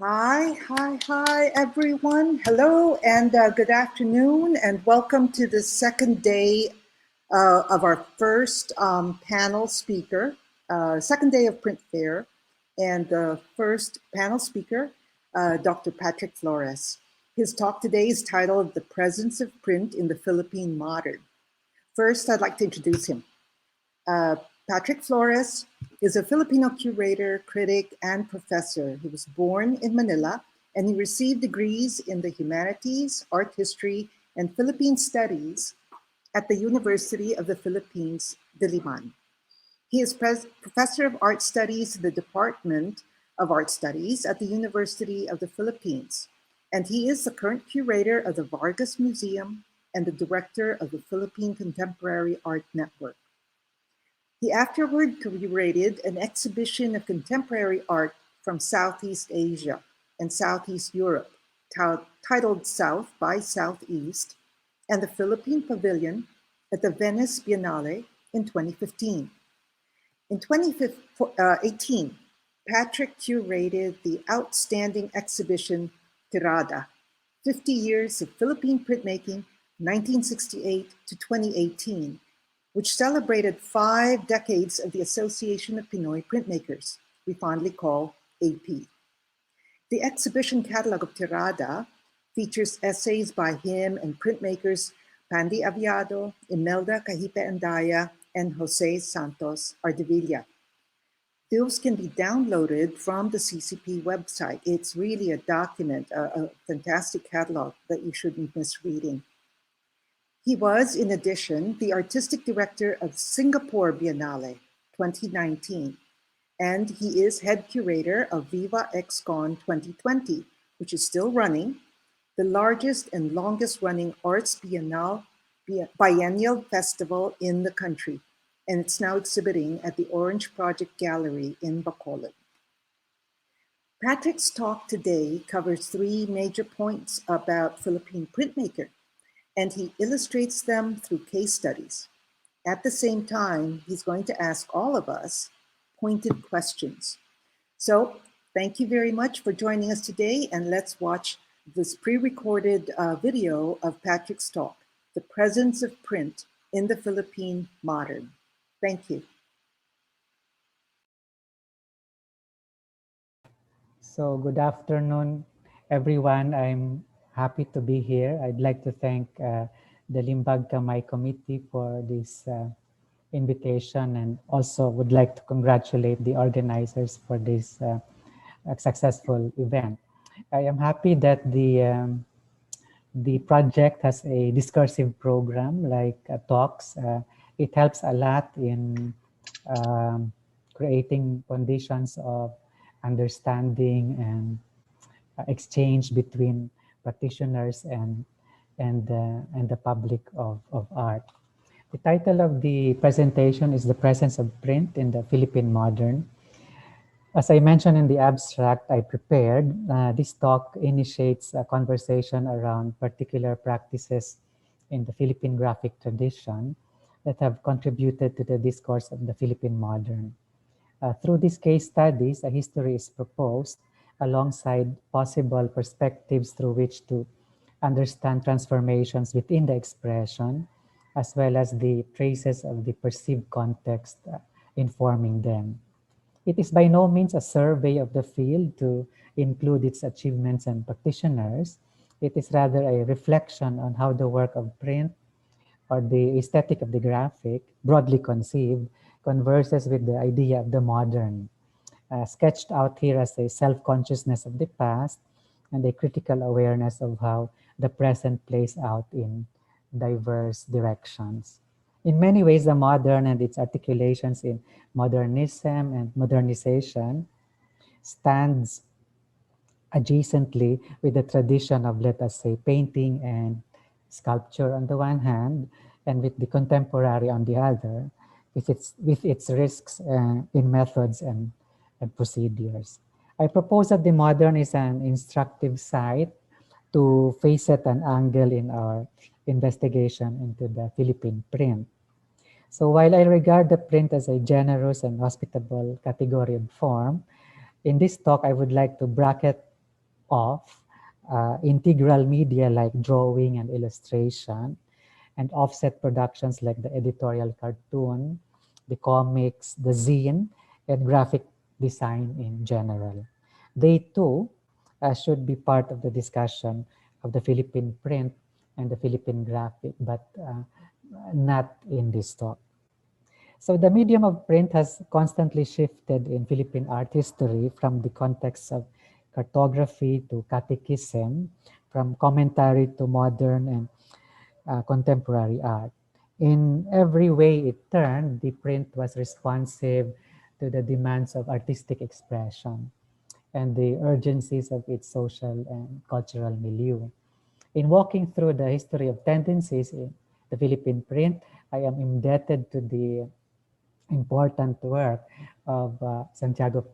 Hi, everyone. Hello and good afternoon, and welcome to the second day of our first panel speaker, second day of Print Fair, and the first panel speaker, Dr. Patrick Flores. His talk today is titled The Presence of Print in the Philippine Modern. First, I'd like to introduce him. Patrick Flores is a Filipino curator, critic, and professor. He was born in Manila and he received degrees in the humanities, art history, and Philippine studies at the University of the Philippines, Diliman. He is professor of art studies in the Department of Art Studies at the University of the Philippines. And he is the current curator of the Vargas Museum and the director of the Philippine Contemporary Art Network. He afterward curated an exhibition of contemporary art from Southeast Asia and Southeast Europe, titled South by Southeast, and the Philippine Pavilion at the Venice Biennale in 2015. In 2018, Patrick curated the outstanding exhibition Tirada, 50 Years of Philippine Printmaking, 1968 to 2018, which celebrated 5 decades of the Association of Pinoy Printmakers, we fondly call AP. The exhibition catalog of Tirada features essays by him and printmakers Pandy Aviado, Imelda Cahipe Andaya, and Jose Santos Ardevilla. Those can be downloaded from the CCP website. It's really a document, a fantastic catalog that you shouldn't miss reading. He was, in addition, the artistic director of Singapore Biennale 2019, and he is head curator of Viva XCon 2020, which is still running, the largest and longest running arts biennial festival in the country, and it's now exhibiting at the Orange Project Gallery in Bacolod. Patrick's talk today covers 3 major points about Philippine printmaker, and he illustrates them through case studies. At the same time, he's going to ask all of us pointed questions. So thank you very much for joining us today, and let's watch this pre-recorded video of Patrick's talk, The Presence of Print in the Philippine Modern. Thank you. So good afternoon, everyone. I'm happy to be here. I'd like to thank the Limbag Kamay Committee for this invitation, and also would like to congratulate the organizers for this successful event. I am happy that the project has a discursive program like talks. It helps a lot in creating conditions of understanding and exchange between practitioners and the public of art. The title of the presentation is The Presence of Print in the Philippine Modern. As I mentioned in the abstract I prepared, this talk initiates a conversation around particular practices in the Philippine graphic tradition that have contributed to the discourse of the Philippine modern. Through these case studies, a history is proposed alongside possible perspectives through which to understand transformations within the expression, as well as the traces of the perceived context informing them. It is by no means a survey of the field to include its achievements and practitioners. It is rather a reflection on how the work of print or the aesthetic of the graphic, broadly conceived, converses with the idea of the modern, sketched out here as a self-consciousness of the past and a critical awareness of how the present plays out in diverse directions. In many ways, the modern and its articulations in modernism and modernization stands adjacently with the tradition of, let us say, painting and sculpture on the one hand, and with the contemporary on the other, with its risks in methods and procedures. I propose that the modern is an instructive site to face at an angle in our investigation into the Philippine print. So while I regard the print as a generous and hospitable category of form, in this talk I would like to bracket off integral media like drawing and illustration, and offset productions like the editorial cartoon, the comics, the zine, and graphic design in general. They too should be part of the discussion of the Philippine print and the Philippine graphic, but not in this talk. So the medium of print has constantly shifted in Philippine art history from the context of cartography to catechism, from commentary to modern and contemporary art. In every way it turned, the print was responsive to the demands of artistic expression and the urgencies of its social and cultural milieu. In walking through the history of tendencies in the Philippine print, I am indebted to the important work of Santiago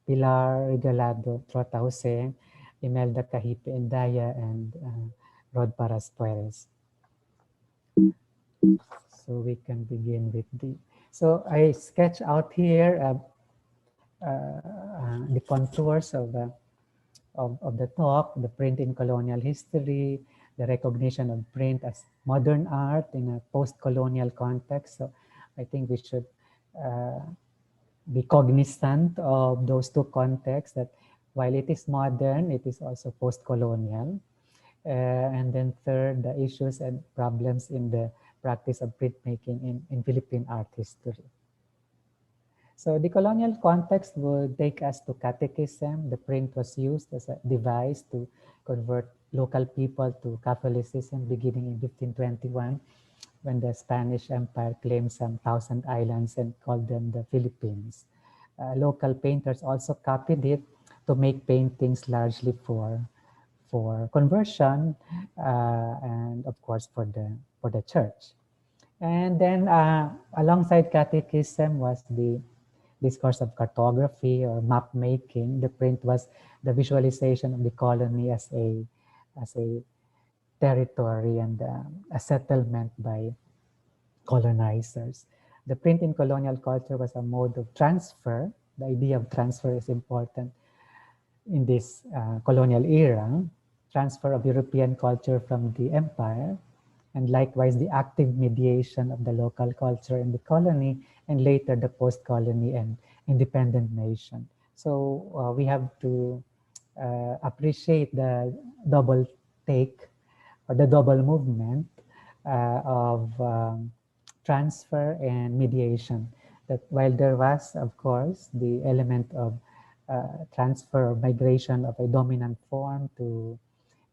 Pilar Regalado Trota Jose, Imelda Cahipe Endaya, and Rod Paras Pueres. So we can begin with so I sketch out here the contours of the talk, the print in colonial history, the recognition of print as modern art in a post-colonial context. So I think we should be cognizant of those two contexts, that while it is modern, it is also post-colonial. And then third, the issues and problems in the practice of printmaking in Philippine art history. So the colonial context would take us to catechism. The print was used as a device to convert local people to Catholicism beginning in 1521, when the Spanish Empire claimed some 1,000 islands and called them the Philippines. Local painters also copied it to make paintings largely for conversion and of course for the church. And then alongside catechism was the discourse of cartography or map making. The print was the visualization of the colony as a territory and a settlement by colonizers. The print in colonial culture was a mode of transfer. The idea of transfer is important in this colonial era. Transfer of European culture from the empire, and likewise the active mediation of the local culture in the colony, and later the post-colony and independent nation. So we have to appreciate the double take or the double movement of transfer and mediation. That while there was, of course, the element of transfer or migration of a dominant form to,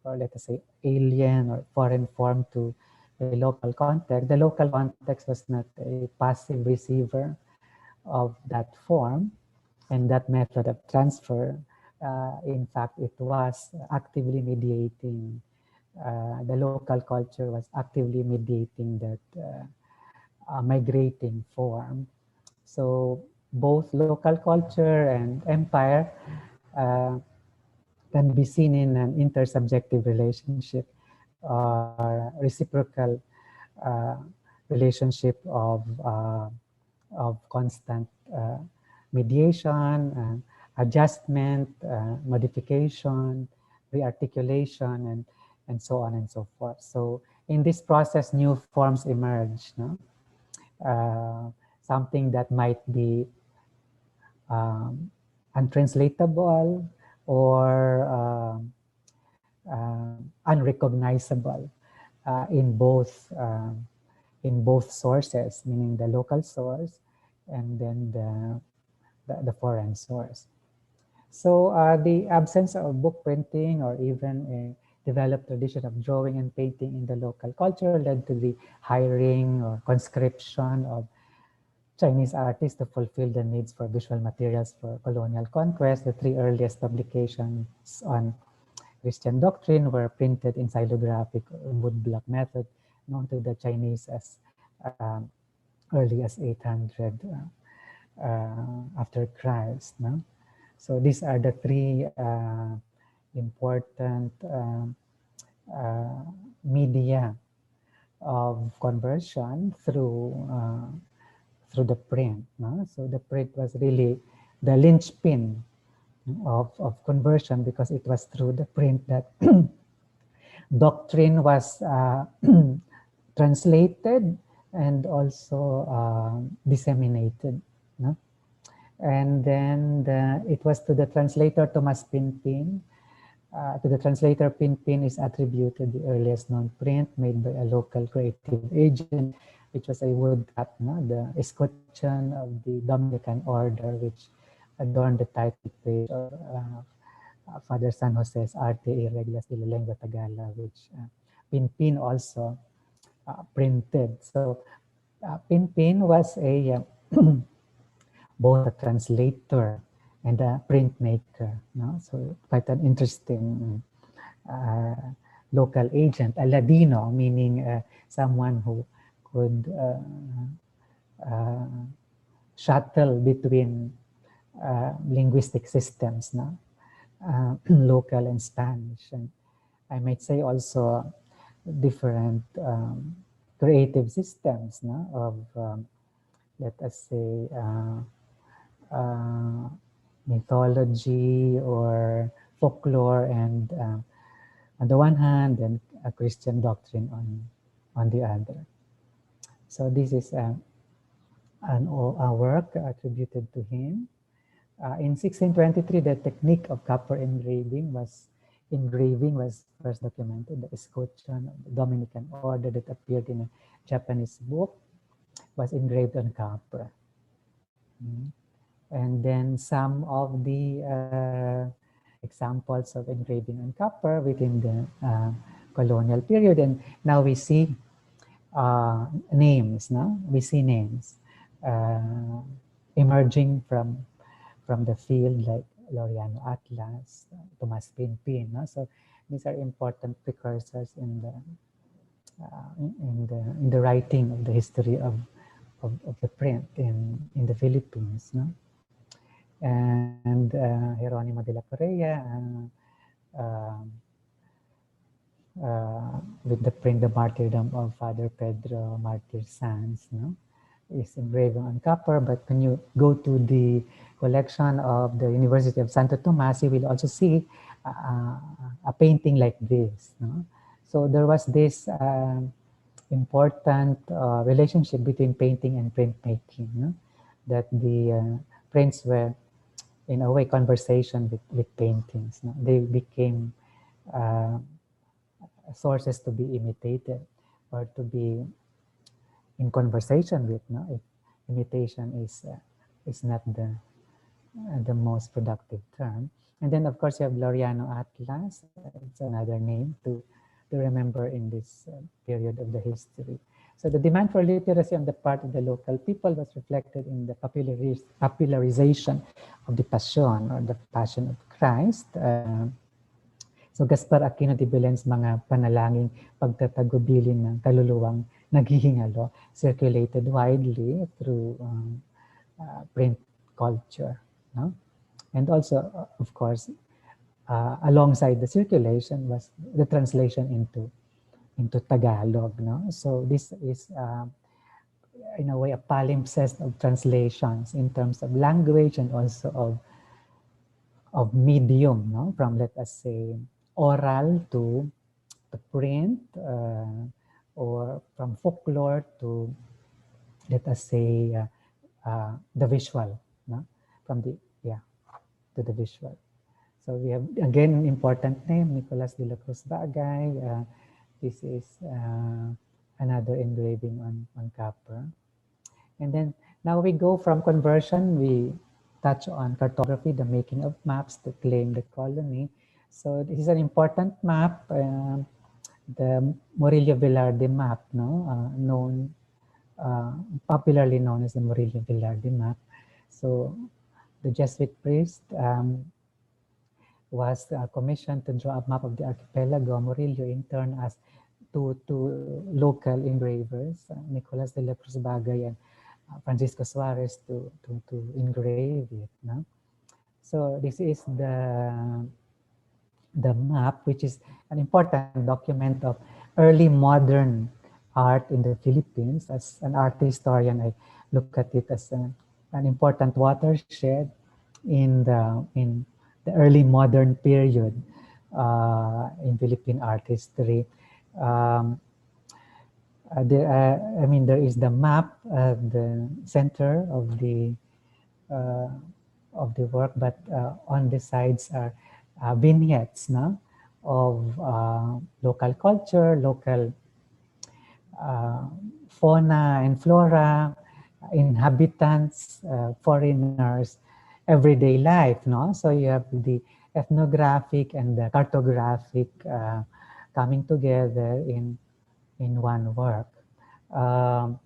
or let us say, alien or foreign form to a local context, the local context was not a passive receiver of that form and that method of transfer. In fact, it was actively mediating, the local culture was actively mediating that migrating form. So both local culture and empire can be seen in an intersubjective relationship or reciprocal relationship of constant mediation, adjustment, modification, rearticulation, and so on and so forth. So in this process, new forms emerge. No? Something that might be untranslatable or unrecognizable in both sources, meaning the local source and then the foreign source. So the absence of book printing or even a developed tradition of drawing and painting in the local culture led to the hiring or conscription of Chinese artists to fulfill the needs for visual materials for colonial conquest. The three earliest publications on Christian doctrine were printed in xylographic or woodblock method, known to the Chinese as early as 800 after Christ. No? So these are the three important media of conversion through the print. No? So the print was really the linchpin of conversion, because it was through the print that doctrine was translated and also disseminated. No? And then it was to the translator Thomas Pinpin. To the translator Pinpin is attributed the earliest known print made by a local creative agent, which was a woodcut, no? The escutcheon of the Dominican order, which adorned the title page of Father San Jose's Arte y Reglas de la Lengua Tagala, which Pinpin also printed. So Pinpin was a both a translator and a printmaker. No? So quite an interesting uh, local agent, a Ladino, meaning someone who could uh, shuttle between linguistic systems, no? Local and Spanish. And I might say also different creative systems, no? Of, let us say, mythology or folklore, and on the one hand, and a Christian doctrine on the other. So this is a work attributed to him. In 1623, the technique of copper engraving was first documented. The escutcheon of the Dominican order that appeared in a Japanese book was engraved on copper. And then some of the examples of engraving on copper within the colonial period. And now we see names, no? We see names emerging from the field, like Laureano Atlas, Tomas Pinpin. No? So these are important precursors in the writing of the history of the print in the Philippines. No? And Jeronimo de la Correa, with the print The Martyrdom of Father Pedro Martir Sanz, no? Is engraving on copper. But when you go to the collection of the University of Santo Tomas, you will also see a painting like this. No? So there was this important relationship between painting and printmaking, no? That the prints were, in a way, conversation with paintings. No? They became sources to be imitated or to be in conversation with. No? If imitation is not the most productive term. And then, of course, you have Laureano Atlas. It's another name to remember in this period of the history. So the demand for literacy on the part of the local people was reflected in the popularization of the Passion, or the Passion of Christ. So Gaspar Aquino de Belen's mga panalangin, pagtatagubilin ng kaluluwang naghihingalo, circulated widely through print culture. No? And also, of course, alongside the circulation was the translation into Tagalog. No? So this is, in a way, a palimpsest of translations in terms of language and also of medium, no? From, let us say, oral to print, or from folklore to, let us say, the visual, no? From the, to the visual. So we have, again, an important name, Nicolas de la Cruz Bagay. This is another engraving on copper. And then now we go from conversion, we touch on cartography, the making of maps to claim the colony. So this is an important map, the Murillo Velarde map, no? Popularly known as the Murillo Velarde map. So the Jesuit priest was commissioned to draw a map of the archipelago. Murillo in turn asked two local engravers, Nicolas de la Cruz Bagay and Francisco Suarez, to engrave it. No? So this is the map, which is an important document of early modern art in the Philippines. As an art historian, I look at it as an important watershed in the early modern period in Philippine art history. Um, I mean, there is the map at the center uh, of the work, but on the sides are vignettes, no? Of local culture, local uh, fauna and flora, inhabitants, foreigners, everyday life, no? So you have the ethnographic and the cartographic coming together in one work. Um,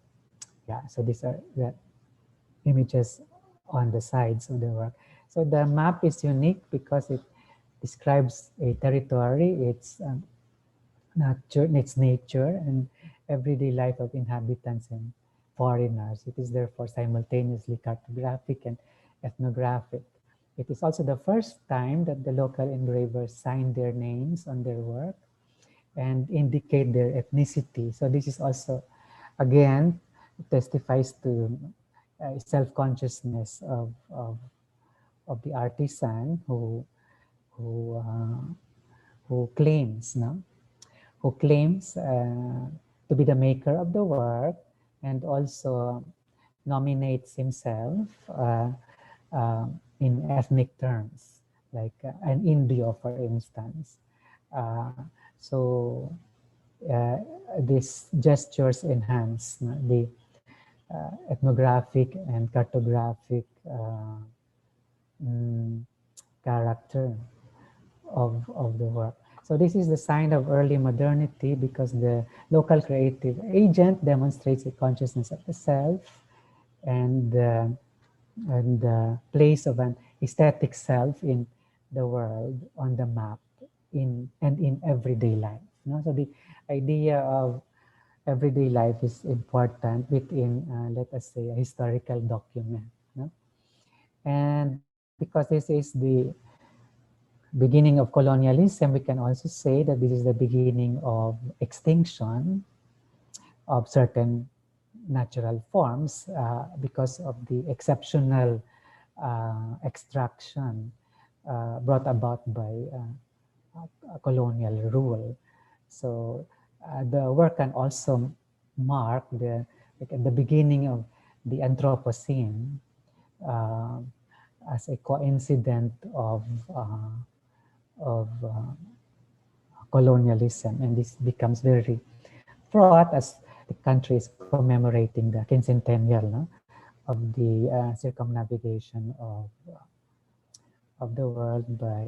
yeah, so these are the images on the sides of the work. So the map is unique because it describes a territory, its nature, and everyday life of inhabitants and foreigners. It is therefore simultaneously cartographic and ethnographic. It is also the first time that the local engravers sign their names on their work and indicate their ethnicity. So this is also, again, testifies to self-consciousness of the artisan who, uh, who claims, no? Who claims to be the maker of the work and also nominates himself in ethnic terms, like an Indio, for instance. Uh, so these gestures enhance the ethnographic and cartographic mm, character of the work. So this is the sign of early modernity because the local creative agent demonstrates a consciousness of the self and the place of an aesthetic self in the world on the map in everyday life. No? So the idea of everyday life is important within, let us say, a historical document. No? And because this is the beginning of colonialism, we can also say that this is the beginning of extinction of certain natural forms because of the exceptional extraction brought about by colonial rule. So the work can also mark the beginning of the Anthropocene uh, as a coincident of colonialism, and this becomes very fraught as the country is commemorating the quincentennial, no, of the circumnavigation of the world by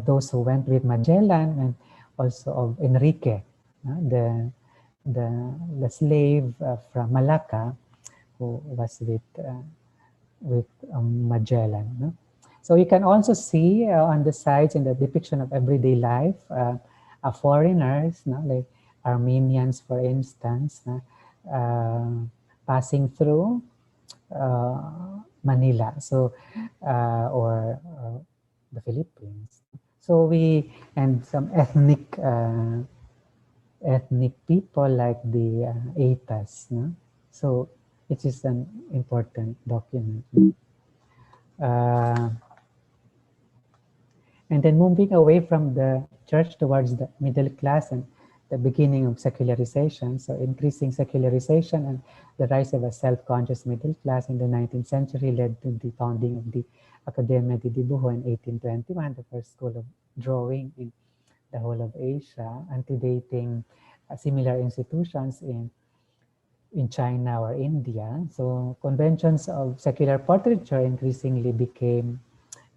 those who went with Magellan and also of Enrique, the the slave from Malacca who was with Magellan. No? So you can also see on the sides in the depiction of everyday life, foreigners, no? Like Armenians, for instance, passing through Manila, so or the Philippines. So and some ethnic people like the Atas. No? So it is an important document. Uh, and then moving away from the church towards the middle class and the beginning of secularization. So increasing secularization and the rise of a self-conscious middle class in the 19th century led to the founding of the Academia de Dibujo in 1821, the first school of drawing in the whole of Asia, antedating similar institutions in China or India. So conventions of secular portraiture increasingly became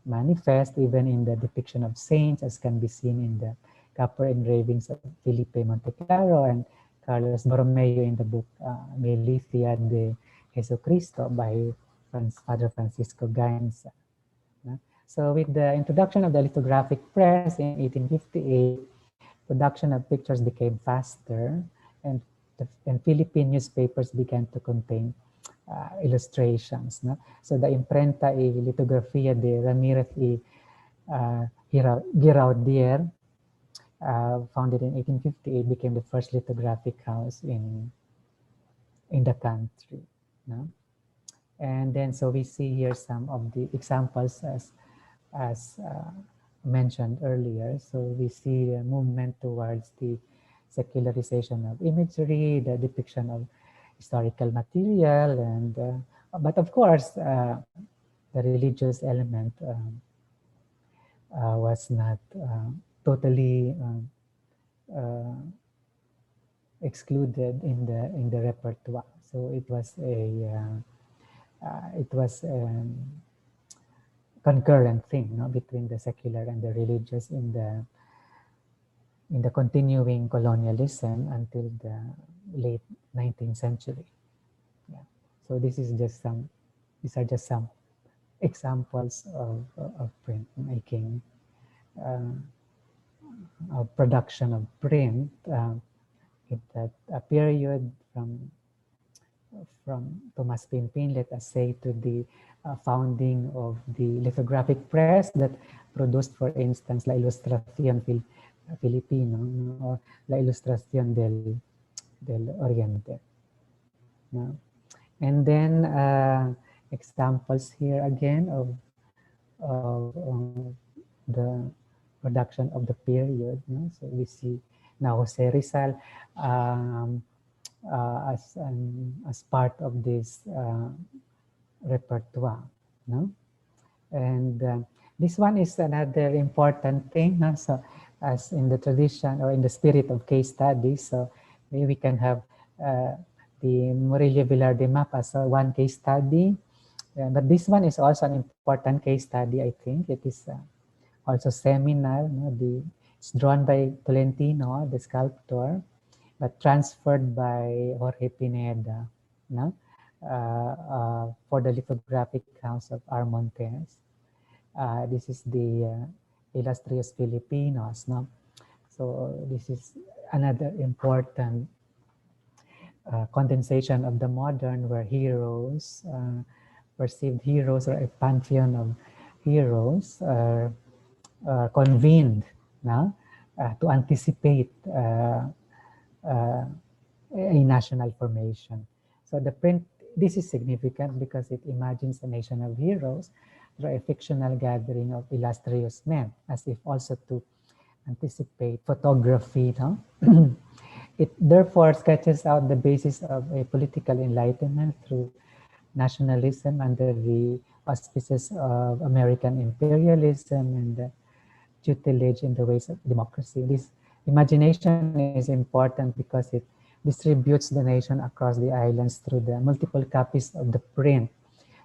manifest even in the depiction of saints, as can be seen in the copper engravings of Felipe Monteclaro and Carlos Borromeo in the book Milicia de Jesucristo by Father Francisco Gainza. So with the introduction of the lithographic press in 1858, production of pictures became faster, and Philippine newspapers began to contain illustrations. No? So the Imprenta y Litografía de Ramirez y Giraudier, founded in 1858, became the first lithographic house in the country. No? And then, so we see here some of the examples as mentioned earlier. So we see a movement towards the secularization of imagery, the depiction of historical material, and but of course, the religious element was not totally uh, excluded in the repertoire. So it was a concurrent thing, no, between the secular and the religious in the continuing colonialism until the late 19th century. Yeah. So this is just some. These are just some examples of printmaking, uh, of production of print in that period from Thomas Pinpin, let us say, to the founding of the lithographic press that produced, for instance, La Ilustración Filipino, or La Ilustración del Oriente. No? And then examples here again of the production of the period. No? So we see now Jose Rizal as part of this repertoire. No? And this one is another important thing. No? So as in the tradition or in the spirit of case studies, so maybe we can have the Murillo Villar de Map as one case study. But this one is also an important case study, I think. It is also seminal. No? It's drawn by Tolentino, the sculptor, but transferred by Jorge Pineda, no? For the lithographic house of Armontes. This is the Illustrious Filipinos. No? So this is another important condensation of the modern, where heroes, perceived heroes, or a pantheon of heroes are convened, no? To anticipate a national formation. So the print, this is significant because it imagines a nation of heroes through a fictional gathering of illustrious men, as if also to anticipate photography. No? It therefore sketches out the basis of a political enlightenment through nationalism under the auspices of American imperialism and tutelage in the ways of democracy. This imagination is important because it distributes the nation across the islands through the multiple copies of the print.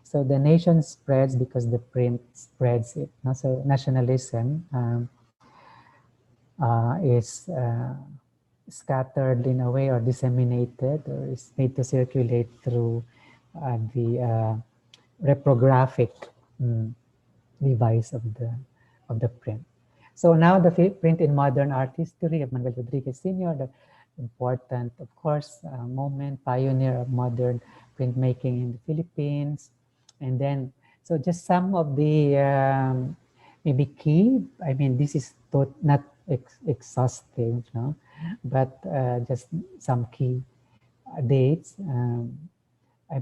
So the nation spreads because the print spreads it. No? So nationalism is scattered in a way, or disseminated, or is made to circulate through the reprographic device of the print. So now the print in modern art history of Manuel Rodriguez Sr., the important, of course, moment, pioneer of modern printmaking in the Philippines. And then, so just some of the maybe key, I mean, this is not exhaustive, no? But just some key dates. I'm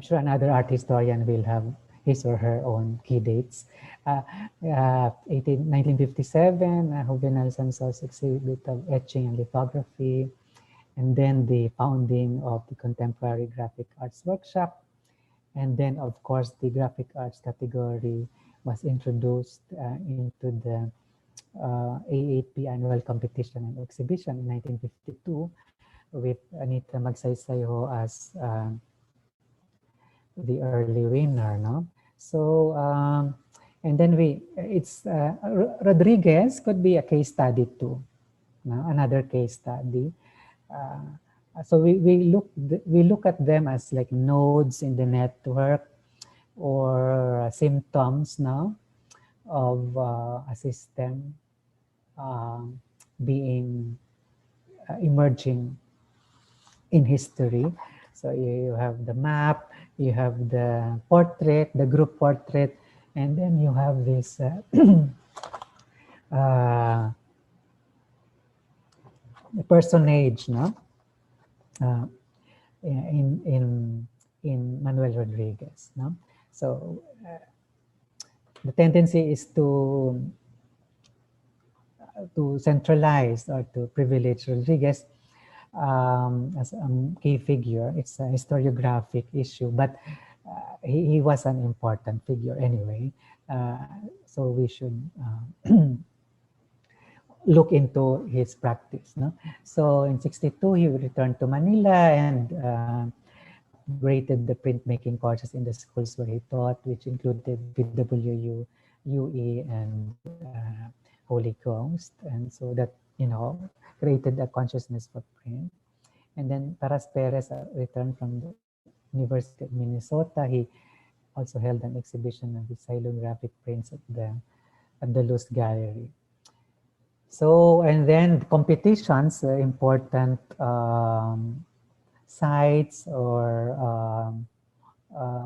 sure another art historian will have his or her own key dates. 1957, Juvenal Sanso's exhibit of etching and lithography, and then the founding of the Contemporary Graphic Arts Workshop. And then, of course, the graphic arts category was introduced into the A8P annual competition and exhibition in 1952 with Anita Magsaysayho as the early winner, no? So, and then Rodriguez could be a case study too, no? Another case study. So we look at them as like nodes in the network, or symptoms now of a system being emerging in history. So you have the map, you have the portrait, the group portrait, and then you have this personage, no? In Manuel Rodriguez, no? So the tendency is to centralize or to privilege Rodriguez as a key figure. It's a historiographic issue, but he was an important figure anyway. Uh, so we should look into his practice. No? So in 62, he returned to Manila and upgraded the printmaking courses in the schools where he taught, which included PWU, UE, and Holy Ghost. And so that, created a consciousness for print. And then Taras Perez returned from the University of Minnesota. He also held an exhibition of his xylographic prints at the Luz Gallery. So, and then competitions, important sites or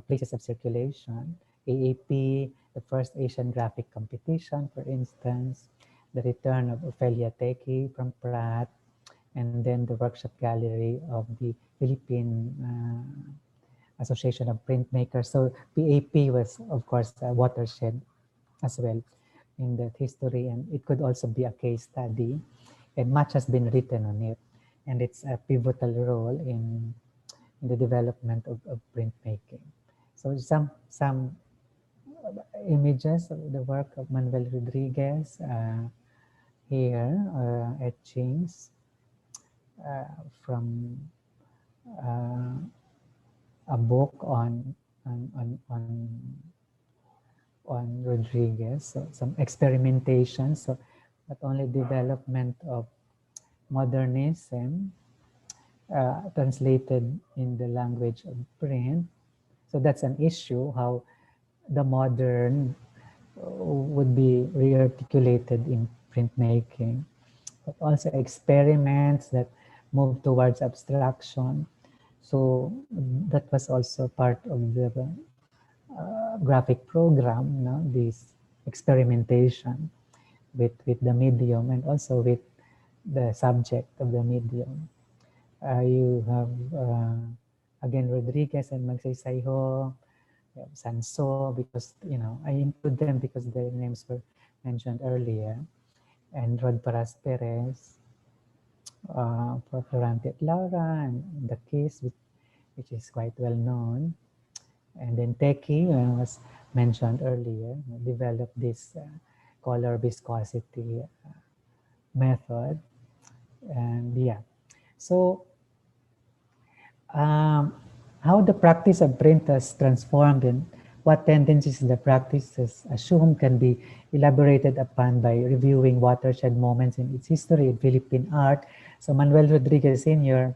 places of circulation. AAP, the first Asian graphic competition, for instance, the return of Ophelia Teki from Pratt, and then the workshop gallery of the Philippine Association of Printmakers. So PAP was, of course, a watershed as well in that history, and it could also be a case study, and much has been written on it, and it's a pivotal role in the development of printmaking. So some images of the work of Manuel Rodriguez here, etchings from a book on Rodriguez, so some experimentation, so not only development of modernism translated in the language of print. So that's an issue, how the modern would be rearticulated in printmaking, but also experiments that move towards abstraction. So that was also part of the graphic program, no? This experimentation with the medium and also with the subject of the medium. You have again Rodriguez and Magsaysayho, Sanso, because I include them because their names were mentioned earlier, and Rod Paras Perez, for Florante at Laura, and the case which is quite well known. And then Teki was mentioned earlier, developed this color viscosity method. And yeah, so how the practice of print has transformed and what tendencies the practices assume can be elaborated upon by reviewing watershed moments in its history in Philippine art. So Manuel Rodriguez Sr.,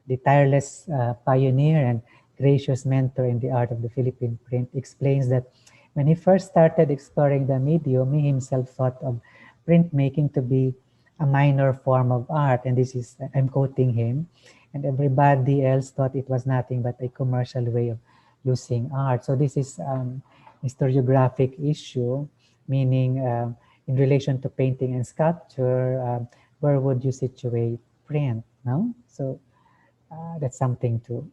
the tireless pioneer and gracious mentor in the art of the Philippine print, explains that when he first started exploring the medium, he himself thought of printmaking to be a minor form of art. And this is, I'm quoting him, and everybody else thought it was nothing but a commercial way of using art. So this is historiographic issue, meaning in relation to painting and sculpture, where would you situate print? No, so that's something to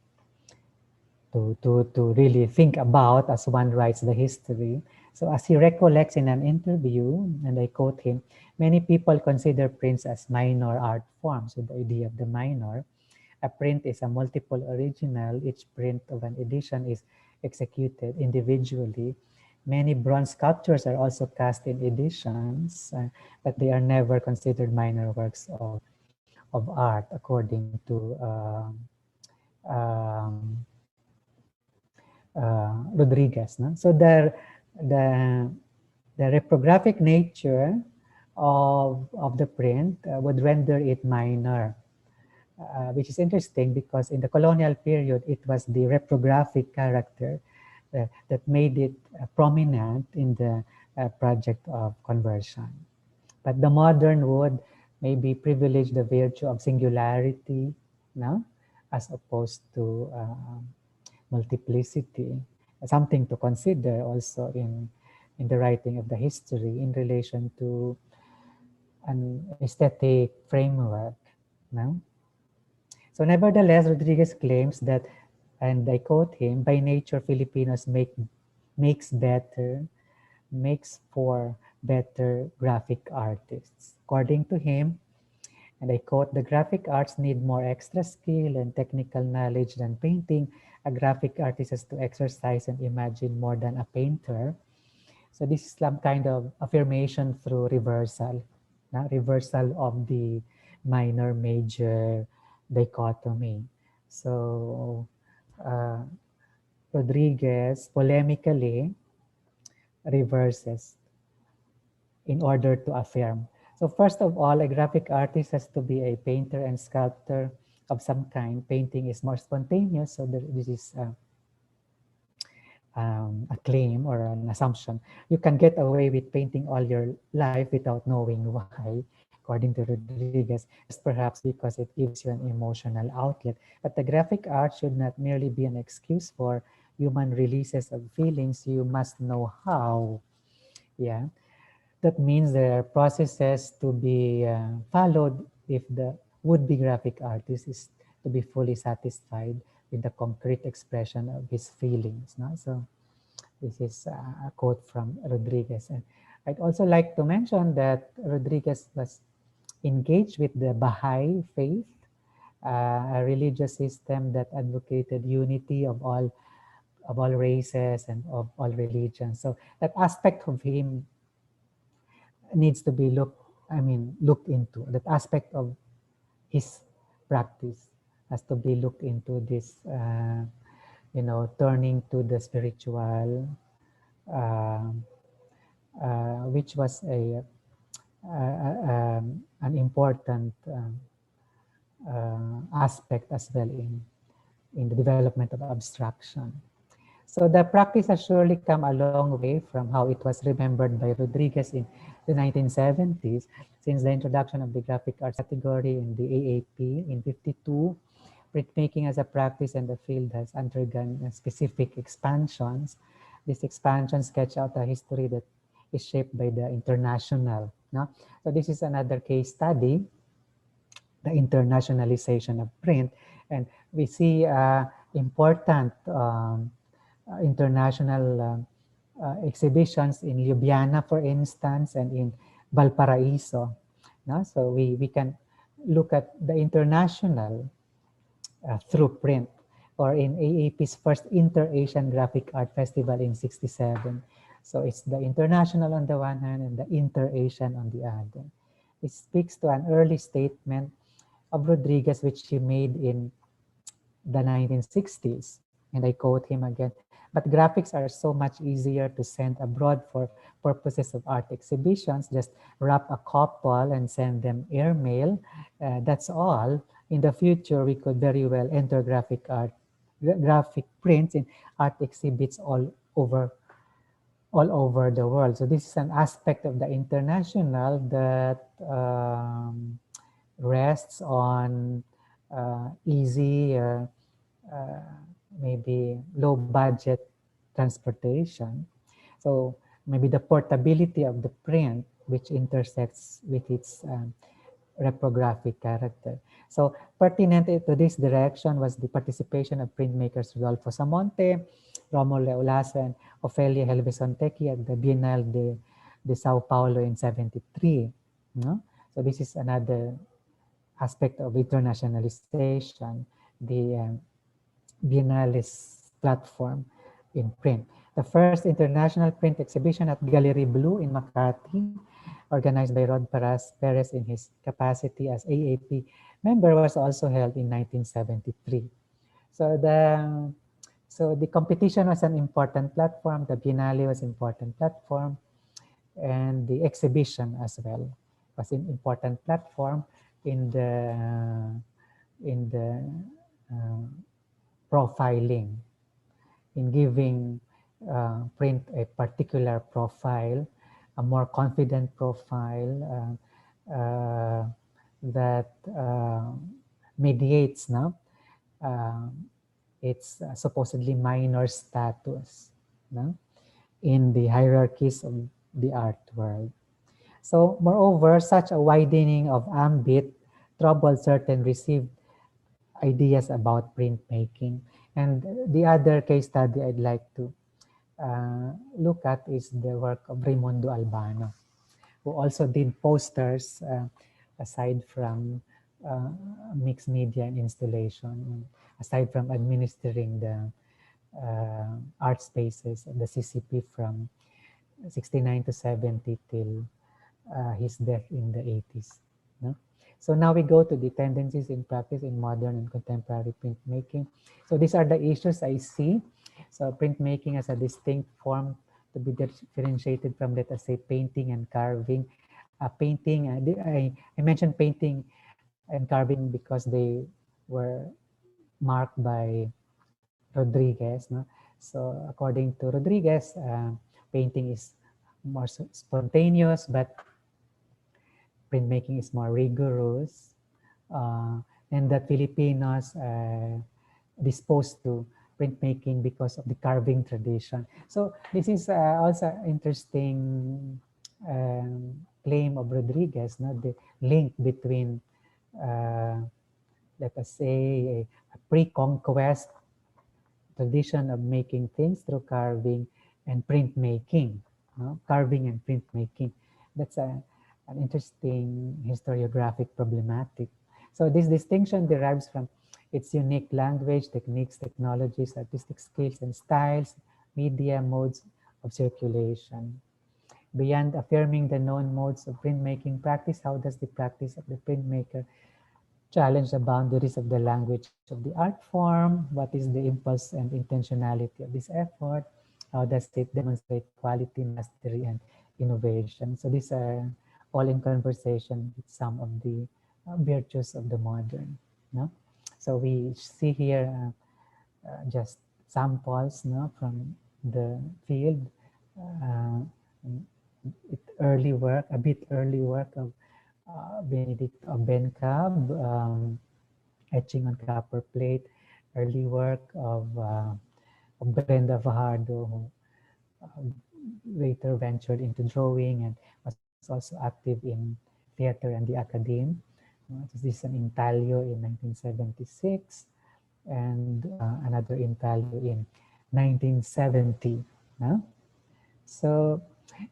really think about as one writes the history. So as he recollects in an interview, and I quote him, many people consider prints as minor art forms. So the idea of the minor, a print is a multiple original. Each print of an edition is executed individually. Many bronze sculptures are also cast in editions, but they are never considered minor works of art according to Rodriguez. No? So the reprographic nature of the print would render it minor, which is interesting because in the colonial period, it was the reprographic character that made it prominent in the project of conversion. But the modern would maybe privilege the virtue of singularity, no? As opposed to multiplicity. Something to consider also in the writing of the history in relation to an aesthetic framework. No? So nevertheless, Rodriguez claims that, and I quote him, by nature, Filipinos make makes better, makes for better graphic artists. According to him, and I quote, "The graphic arts need more extra skill and technical knowledge than painting. A graphic artist has to exercise and imagine more than a painter." So this is some kind of affirmation through reversal, reversal of the minor major dichotomy. So uh, Rodriguez polemically reverses in order to affirm. So first of all, a graphic artist has to be a painter and sculptor of some kind. Painting is more spontaneous, so this is a claim or an assumption. You can get away with painting all your life without knowing why, according to Rodriguez, just perhaps because it gives you an emotional outlet. But the graphic art should not merely be an excuse for human releases of feelings. You must know how. Yeah. That means there are processes to be followed if the would-be graphic artist is to be fully satisfied with the concrete expression of his feelings. No? So this is a quote from Rodriguez. And I'd also like to mention that Rodriguez was engaged with the Baha'i faith, a religious system that advocated unity of all races and of all religions. So that aspect of him needs to be looked into. That aspect of his practice has to be looked into, this, turning to the spiritual, uh, which was an important aspect as well in the development of abstraction. So the practice has surely come a long way from how it was remembered by Rodriguez in the 1970s, since the introduction of the graphic arts category in the AAP in 52. Printmaking as a practice and the field has undergone specific expansions. These expansions sketch out a history that is shaped by the international. No? So this is another case study, the internationalization of print. And we see important international exhibitions in Ljubljana, for instance, and in Valparaiso. No? So we can look at the international through print, or in AAP's first Inter-Asian Graphic Art Festival in 67. So it's the international on the one hand and the inter-Asian on the other. It speaks to an early statement of Rodriguez, which he made in the 1960s. And I quote him again, "But graphics are so much easier to send abroad for purposes of art exhibitions. Just wrap a couple and send them airmail. That's all. In the future, we could very well enter graphic prints in art exhibits all over the world." So this is an aspect of the international that rests on easy, uh, maybe low budget transportation. So maybe the portability of the print, which intersects with its reprographic character. So pertinent to this direction was the participation of printmakers Rodolfo Samonte, Romulo Olaso, and Ofelia Helveson Tequi at the Bienal de Sao Paulo in 73. No? So this is another aspect of internationalization, the Biennale's platform in print. The first international print exhibition at Gallery Blue in Makati, organized by Rod Perez in his capacity as AAP member, was also held in 1973. So the competition was an important platform, the Biennale was an important platform, and the exhibition as well was an important platform in the uh, profiling, in giving print a particular profile, a more confident profile that mediates now uh, its supposedly minor status, no? In the hierarchies of the art world. So moreover, such a widening of ambit troubled certain received ideas about printmaking. And the other case study I'd like to look at is the work of Raimundo Albano, who also did posters aside from uh, mixed media and installation, aside from administering the art spaces of the CCP from 69 to 70 till his death in the 80s. No? So now we go to the tendencies in practice in modern and contemporary printmaking. So these are the issues I see. So printmaking as a distinct form to be differentiated from, let us say, painting and carving. Painting, I mentioned painting and carving because they were marked by Rodriguez. No? So according to Rodriguez, painting is more spontaneous, but printmaking is more rigorous, uh, and that Filipinos disposed to printmaking because of the carving tradition. So this is also interesting claim of Rodriguez, not the link between, uh, let us say, a pre-conquest tradition of making things through carving and printmaking, no? Carving and printmaking. That's an interesting historiographic problematic. So this distinction derives from its unique language, techniques, technologies, artistic skills and styles, media modes of circulation. Beyond affirming the known modes of printmaking practice, how does the practice of the printmaker challenge the boundaries of the language of the art form? What is the impulse and intentionality of this effort? How does it demonstrate quality, mastery, and innovation? So these are all in conversation with some of the virtues of the modern. No? So we see here just samples, no, from the field, uh, early work, a bit early work of Benedict of Bencab, etching on copper plate, early work of Brenda Fajardo, who later ventured into drawing and was also active in theater and the academe. This is an intaglio in 1976 and another intaglio in 1970. No? So,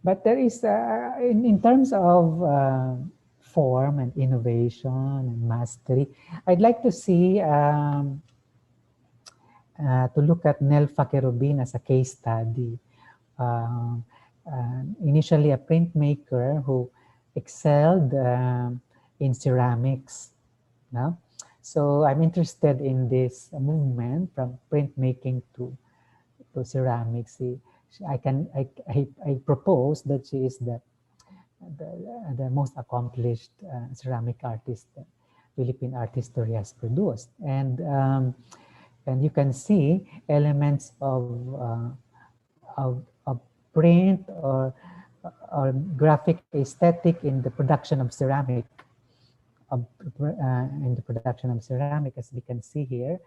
but there is, in terms of form and innovation and mastery, I'd like to see, to look at Nelfa Kerubin as a case study. Uh, Initially a printmaker who excelled in ceramics. No? So I'm interested in this movement from printmaking to ceramics. I propose that she is the most accomplished ceramic artist that Philippine art history has produced. And you can see elements of print or graphic aesthetic in the production of ceramic, in the production of ceramic, as we can see here,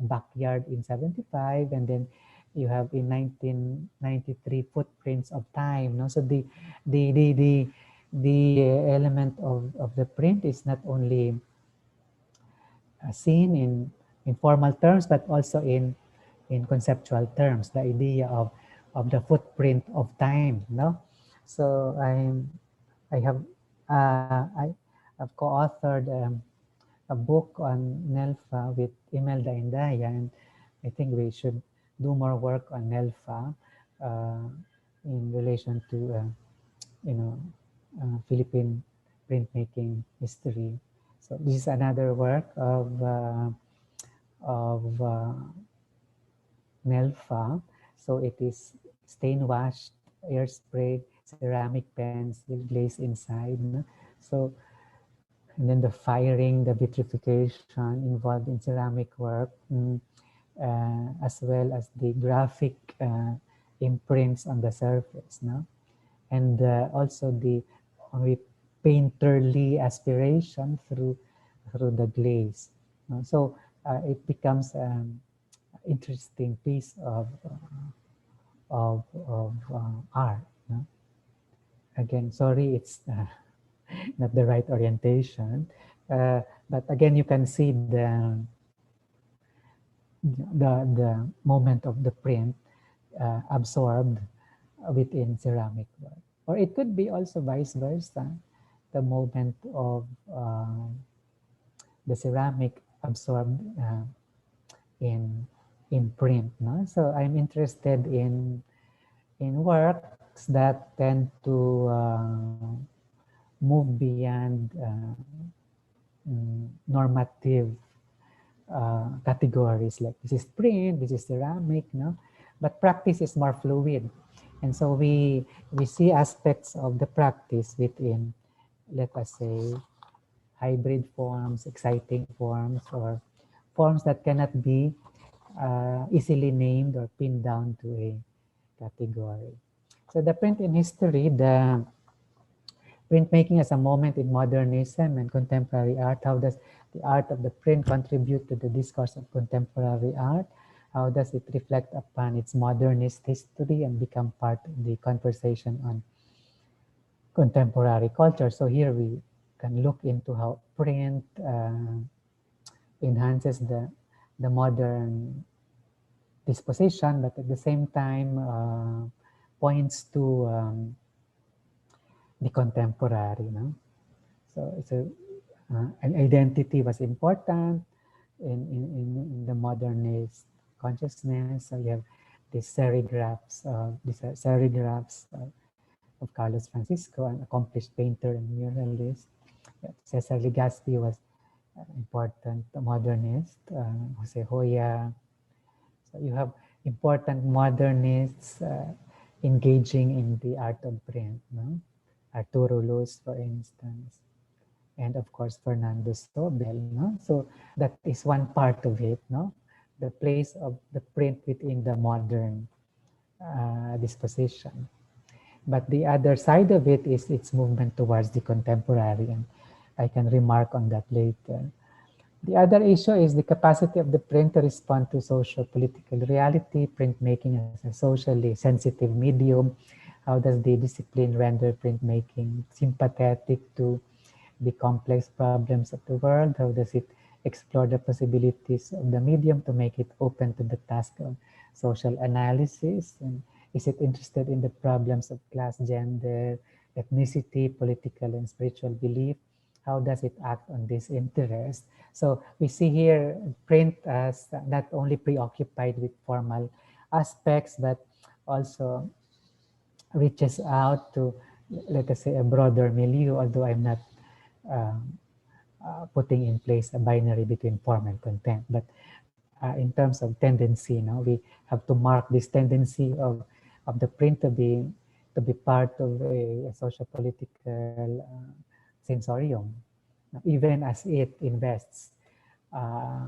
backyard in 75, and then you have in 1993 footprints of time. No? So the the the the element of the print is not only seen in formal terms, but also in conceptual terms, the idea of the footprint of time. No? So I have I've co-authored a book on Nelfa with Imelda Indaya, and I think we should do more work on Nelfa in relation to Philippine printmaking history. So this is another work of Nelfa. So it is stain washed, air sprayed, ceramic pencil, glaze inside. No? So and then the firing, the vitrification involved in ceramic work, as well as the graphic imprints on the surface, no? And also the painterly aspiration through the glaze. So it becomes an interesting piece of art. No? Again, sorry, it's not the right orientation. But again, you can see the moment of the print absorbed within ceramic work. Or it could be also vice versa, the moment of the ceramic absorbed in print. No? So I'm interested in works that tend to move beyond normative categories, like this is print, this is ceramic, no? But practice is more fluid. And so we see aspects of the practice within, let us say, hybrid forms, exciting forms, or forms that cannot be easily named or pinned down to a category. So the print in history, the printmaking as a moment in modernism and contemporary art. How does the art of the print contribute to the discourse of contemporary art? How does it reflect upon its modernist history and become part of the conversation on contemporary culture? So here we can look into how print enhances the modern disposition, but at the same time points to the contemporary. No? So an identity was important in the modernist consciousness. So you have these serigraphs of Carlos Francisco, an accomplished painter and muralist. Cesar Legaspi was an important modernist. Jose Hoya. So you have important modernists engaging in the art of print. No? Arturo Luz, for instance, and of course Fernando Sobel. No? So that is one part of it. No? The place of the print within the modern disposition. But the other side of it is its movement towards the contemporary, and I can remark on that later. The other issue is the capacity of the print to respond to socio-political reality, printmaking as a socially sensitive medium. How does the discipline render printmaking sympathetic to the complex problems of the world? How does it explore the possibilities of the medium to make it open to the task of social analysis? And is it interested in the problems of class, gender, ethnicity, political and spiritual belief? How does it act on this interest? So we see here print as not only preoccupied with formal aspects, but also reaches out to, let us say, a broader milieu, although I'm not putting in place a binary between form and content. But in terms of tendency, we have to mark this tendency of the print to be part of a socio-political sensorium, even as it invests uh,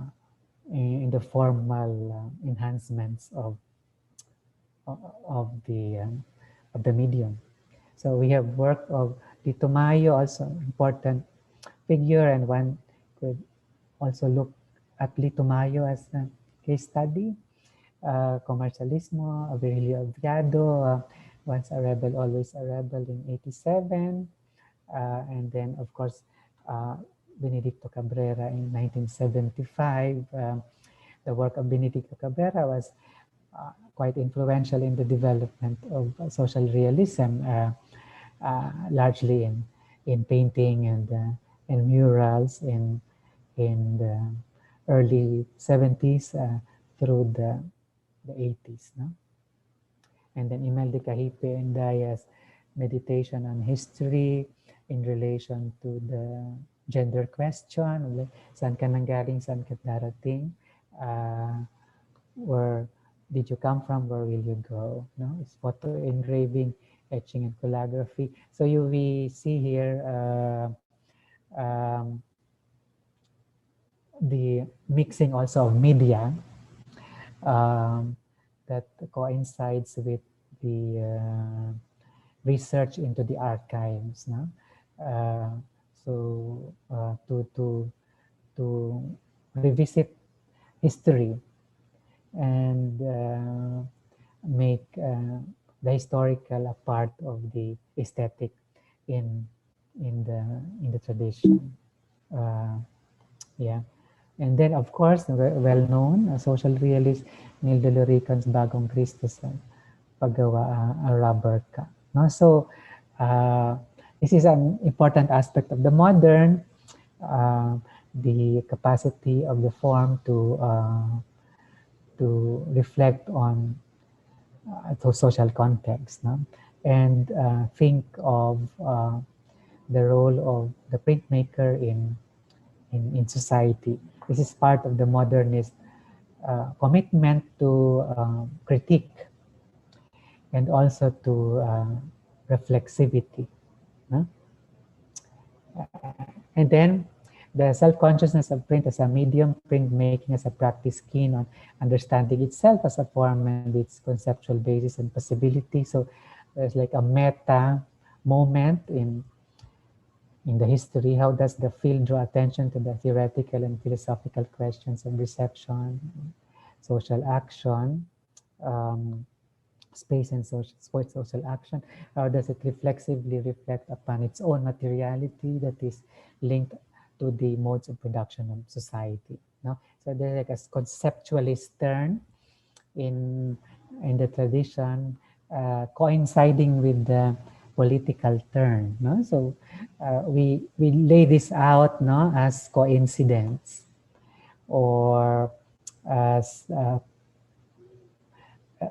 in the formal enhancements of the medium. So we have work of Lito Mayo, also important figure, and one could also look at Lito Mayo as a case study. Comercialismo, Aurelio Oviedo, once a rebel, always a rebel in 87. And then, of course, Benedicto Cabrera in 1975. The work of Benedicto Cabrera was quite influential in the development of social realism, largely in painting and murals in the early 70s through the 80s. No? And then Imelda Cahipe and Daya's meditation on history in relation to the gender question, saan ka nanggaling, saan ka darating, where did you come from, where will you go? No, it's photo engraving, etching, and calligraphy. So we see here the mixing also of media that coincides with the research into the archives. No? To revisit history and make the historical a part of the aesthetic in the tradition. Yeah. And then, of course, well-known social realist Neil Delorican's Bagong Cristo paggawa a rubber cup. No? So this is an important aspect of the modern, the capacity of the form to reflect on to social context, no? And think of the role of the printmaker in society. This is part of the modernist commitment to critique and also to reflexivity. No? And then the self-consciousness of print as a medium, printmaking as a practice keen on understanding itself as a form and its conceptual basis and possibility. So there's like a meta moment in the history. How does the field draw attention to the theoretical and philosophical questions of reception, social action, um, space and social action? How does it reflexively reflect upon its own materiality that is linked to the modes of production of society? No? So there's like a conceptualist turn in the tradition, coinciding with the political turn. No? So we lay this out, no, as coincidence or as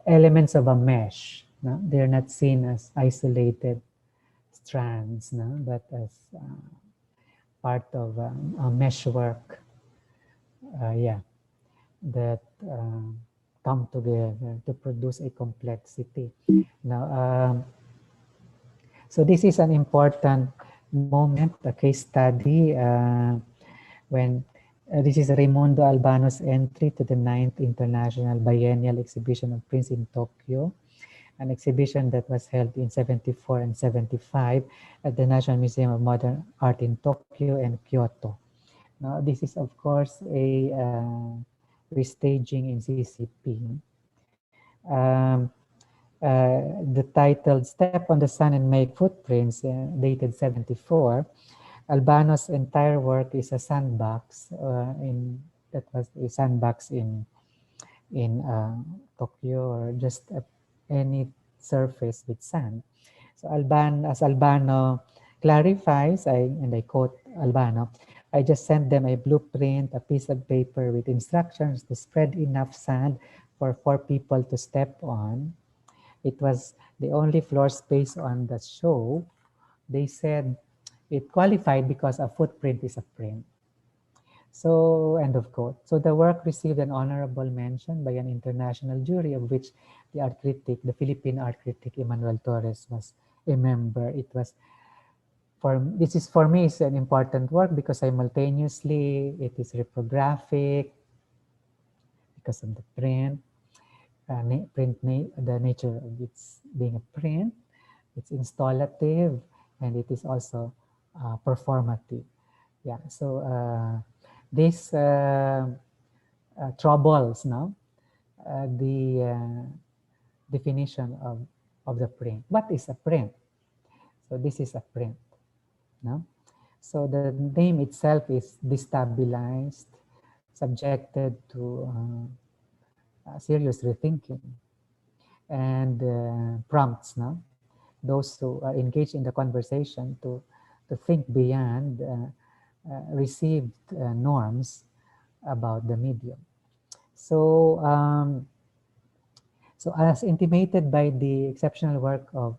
elements of a mesh. No? They're not seen as isolated strands, no? But as part of a meshwork, yeah, that come together to produce a complexity. Now, so this is an important moment, a case study, when this is Raimundo Albano's entry to the 9th International Biennial Exhibition of Prints in Tokyo, an exhibition that was held in 74 and 75 at the National Museum of Modern Art in Tokyo and Kyoto. Now, this is, of course, a restaging in CCP. The title Step on the Sun and Make Footprints, dated 74, Albano's entire work is a sandbox that was a sandbox in Tokyo, or just any surface with sand. So as Albano clarifies, and I quote Albano, I just sent them a blueprint, a piece of paper with instructions to spread enough sand for 4 people to step on. It was the only floor space on the show. They said it qualified because a footprint is a print. So, end of quote. So the work received an honorable mention by an international jury, of which the art critic, the Philippine art critic Emmanuel Torres, was a member. This is for me is an important work because simultaneously it is reprographic because of the print, the nature of its being a print. It's installative and it is also performative. Yeah. So this troubles now the definition of the print. What is a print? So this is a print. No? So the name itself is destabilized, subjected to serious rethinking, and prompts those who are engaged in the conversation to think beyond received norms about the medium. So, so as intimated by the exceptional work of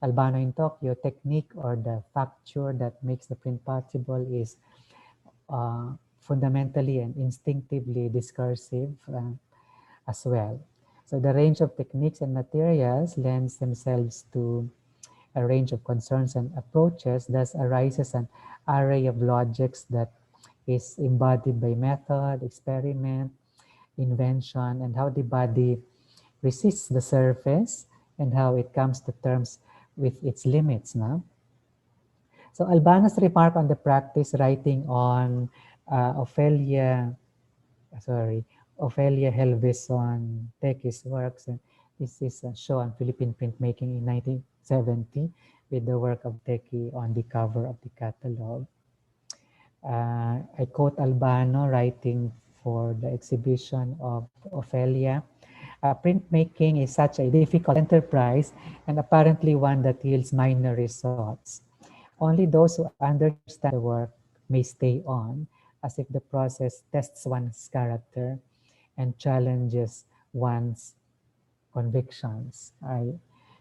Albano in Tokyo, technique or the facture that makes the print possible is fundamentally and instinctively discursive as well. So the range of techniques and materials lends themselves to a range of concerns and approaches. Thus arises an array of logics that is embodied by method, experiment, invention, and how the body resists the surface and how it comes to terms with its limits now. So Albano's remark on the practice writing on Ophelia Helveson Teki's works, and this is a show on Philippine printmaking in 1970 with the work of Teki on the cover of the catalog. I quote Albano writing for the exhibition of Ophelia. Printmaking is such a difficult enterprise and apparently one that yields minor results. Only those who understand the work may stay on, as if the process tests one's character and challenges one's convictions.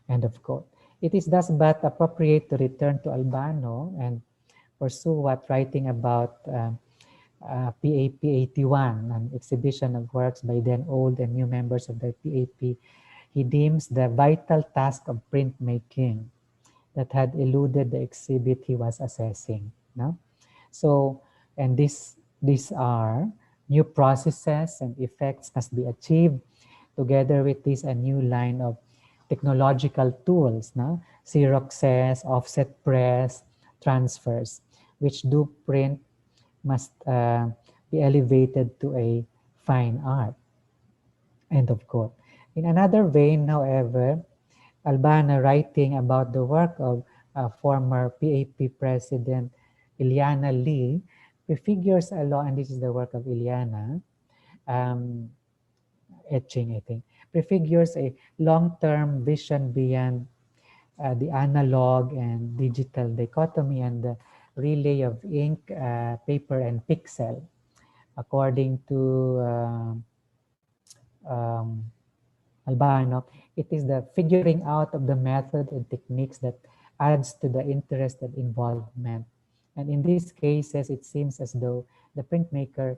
End of quote. It is thus but appropriate to return to Albano and pursue what writing about PAP 81, an exhibition of works by then old and new members of the PAP, he deems the vital task of printmaking that had eluded the exhibit he was assessing. No? So, and these are new processes and effects must be achieved. Together with this, a new line of technological tools, no? Xeroxes, offset press, transfers, which do print must be elevated to a fine art. End of quote. In another vein, however, Albana, writing about the work of former PAP President Ileana Lee, prefigures a law, and this is the work of Ileana, um, etching, I think, prefigures a long-term vision beyond the analog and digital dichotomy and the relay of ink, paper, and pixel. According to um, Albano, it is the figuring out of the method and techniques that adds to the interest and involvement. And in these cases, it seems as though the printmaker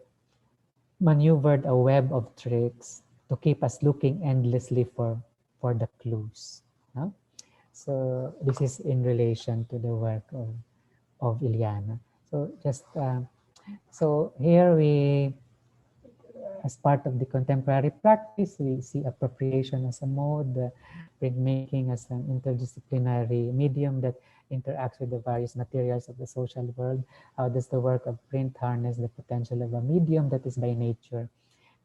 maneuvered a web of tricks to keep us looking endlessly for the clues. No? So this is in relation to the work of Iliana. So just so here we, as part of the contemporary practice, we see appropriation as a mode, printmaking as an interdisciplinary medium that interacts with the various materials of the social world. How does the work of print harness the potential of a medium that is by nature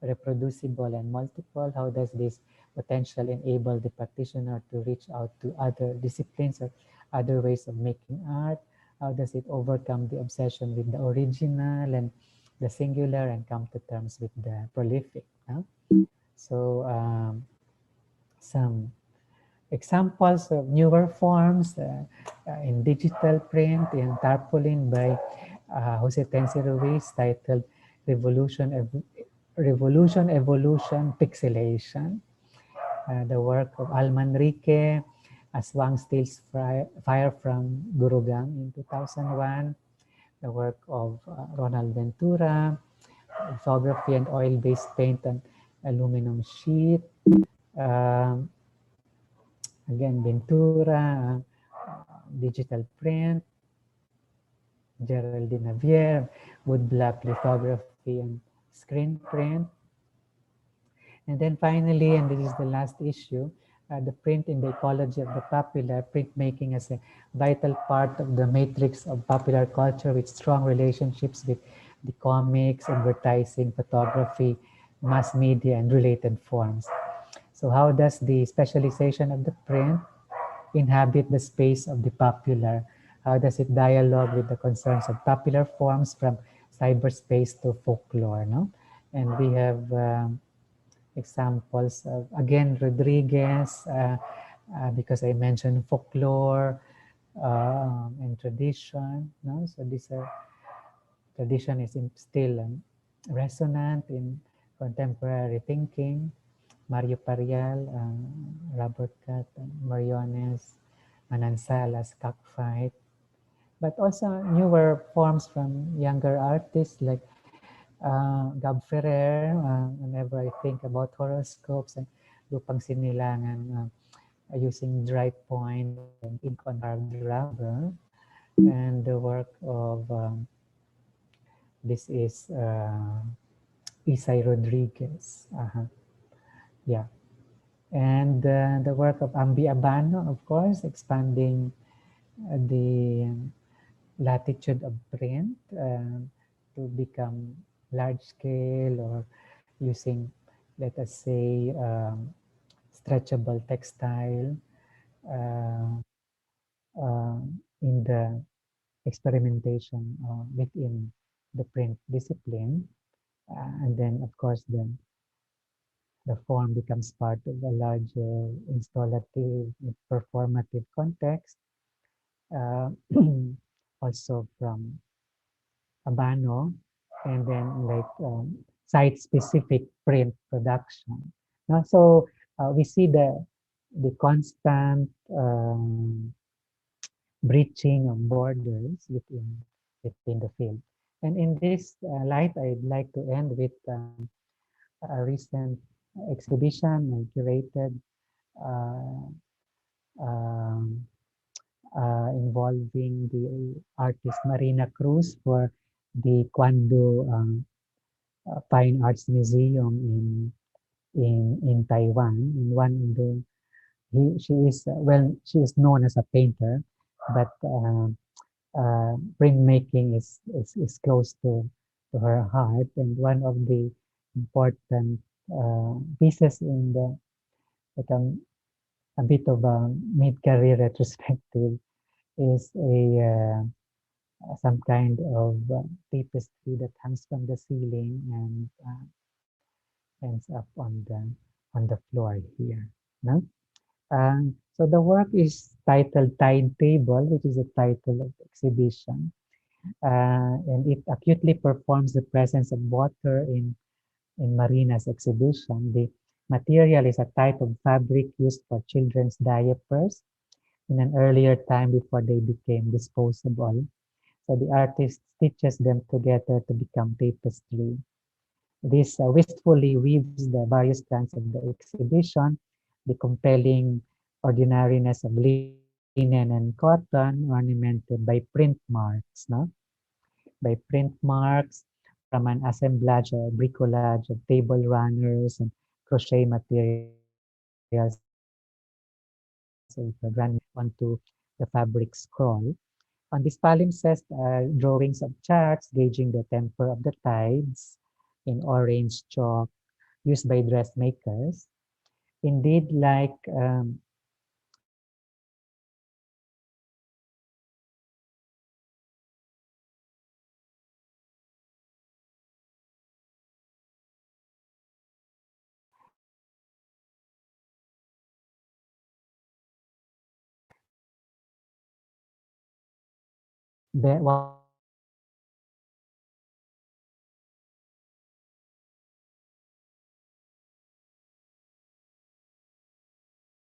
reproducible and multiple? How does this potential enable the practitioner to reach out to other disciplines or other ways of making art? How does it overcome the obsession with the original and the singular and come to terms with the prolific? Huh? So some examples of newer forms in digital print, in tarpaulin by Jose Tensi Ruiz, titled Revolution, Revolution, Evolution, Pixelation. The work of Al Manrique, Aswang Steals Fire from Gurugang in 2001. The work of Ronald Ventura, lithography and oil-based paint on aluminum sheet. Um, Again, Ventura, digital print, Geraldine Navier, woodblock lithography and screen print. And then finally, and this is the last issue, the print in the ecology of the popular, printmaking as a vital part of the matrix of popular culture with strong relationships with the comics, advertising, photography, mass media, and related forms. So how does the specialization of the print inhabit the space of the popular? How does it dialogue with the concerns of popular forms from cyberspace to folklore? No? And we have examples of, again, Rodriguez, because I mentioned folklore and tradition. No? So these are, tradition is still resonant in contemporary thinking. Mario Parial, Robert Cat, Mariones, Manansalas, Cockfight, but also newer forms from younger artists like Gab Ferrer. Whenever I think about horoscopes and Lupang Sinilangan, using dry point and ink on carved rubber, and the work of this is Isay Rodriguez. Yeah. And the work of Ambi Abano, of course, expanding the latitude of print to become large scale or using, let us say, stretchable textile uh, in the experimentation within the print discipline. And then, of course, the form becomes part of a larger installative, performative context, uh, also from Abano, and then like site-specific print production. No? So we see the constant breaching of borders within the field. And in this light, I'd like to end with a recent exhibition I curated uh, um, involving the artist Marina Cruz for the Kwando Fine Arts Museum in Taiwan. And one of the she is well, she is known as a painter, but printmaking is close to her heart. And one of the important pieces in the like a bit of a mid-career retrospective is a some kind of tapestry that hangs from the ceiling and ends up on the floor here. No? So the work is titled Timetable, which is the title of the exhibition, and it acutely performs the presence of water in Marina's exhibition. The material is a type of fabric used for children's diapers in an earlier time before they became disposable. So the artist stitches them together to become tapestry. This wistfully weaves the various strands of the exhibition, the compelling ordinariness of linen and cotton, ornamented by print marks, no? By print marks from an assemblage or bricolage of table runners and crochet materials of grandmother onto the fabric scroll. On these palimpsest are drawings of charts gauging the temper of the tides in orange chalk used by dressmakers. Indeed, like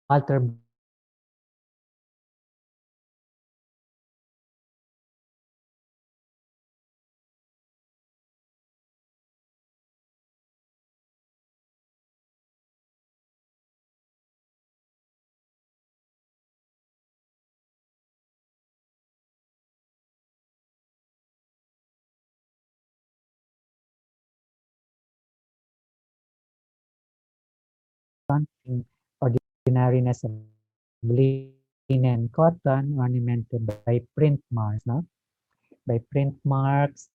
Walter Benjamin ordinariness of linen and cotton ornamented by print marks, no? By print marks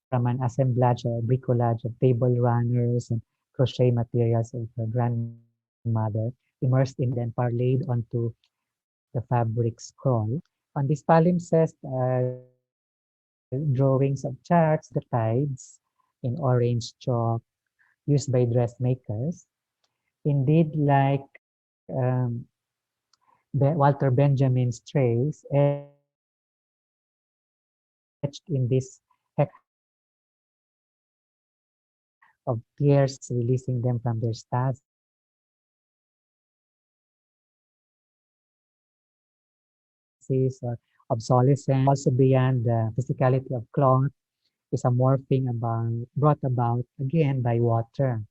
from an assemblage or bricolage of table runners and crochet materials of her grandmother, immersed in the then parlayed onto the fabric scroll. On these palimpsest are drawings of charts, the tides in orange chalk used by dressmakers. Indeed, like Walter Benjamin's trays, etched in this hexagonal of tears releasing them from their stasis or obsolescence. Also beyond the physicality of cloth is a morphing brought about again by water.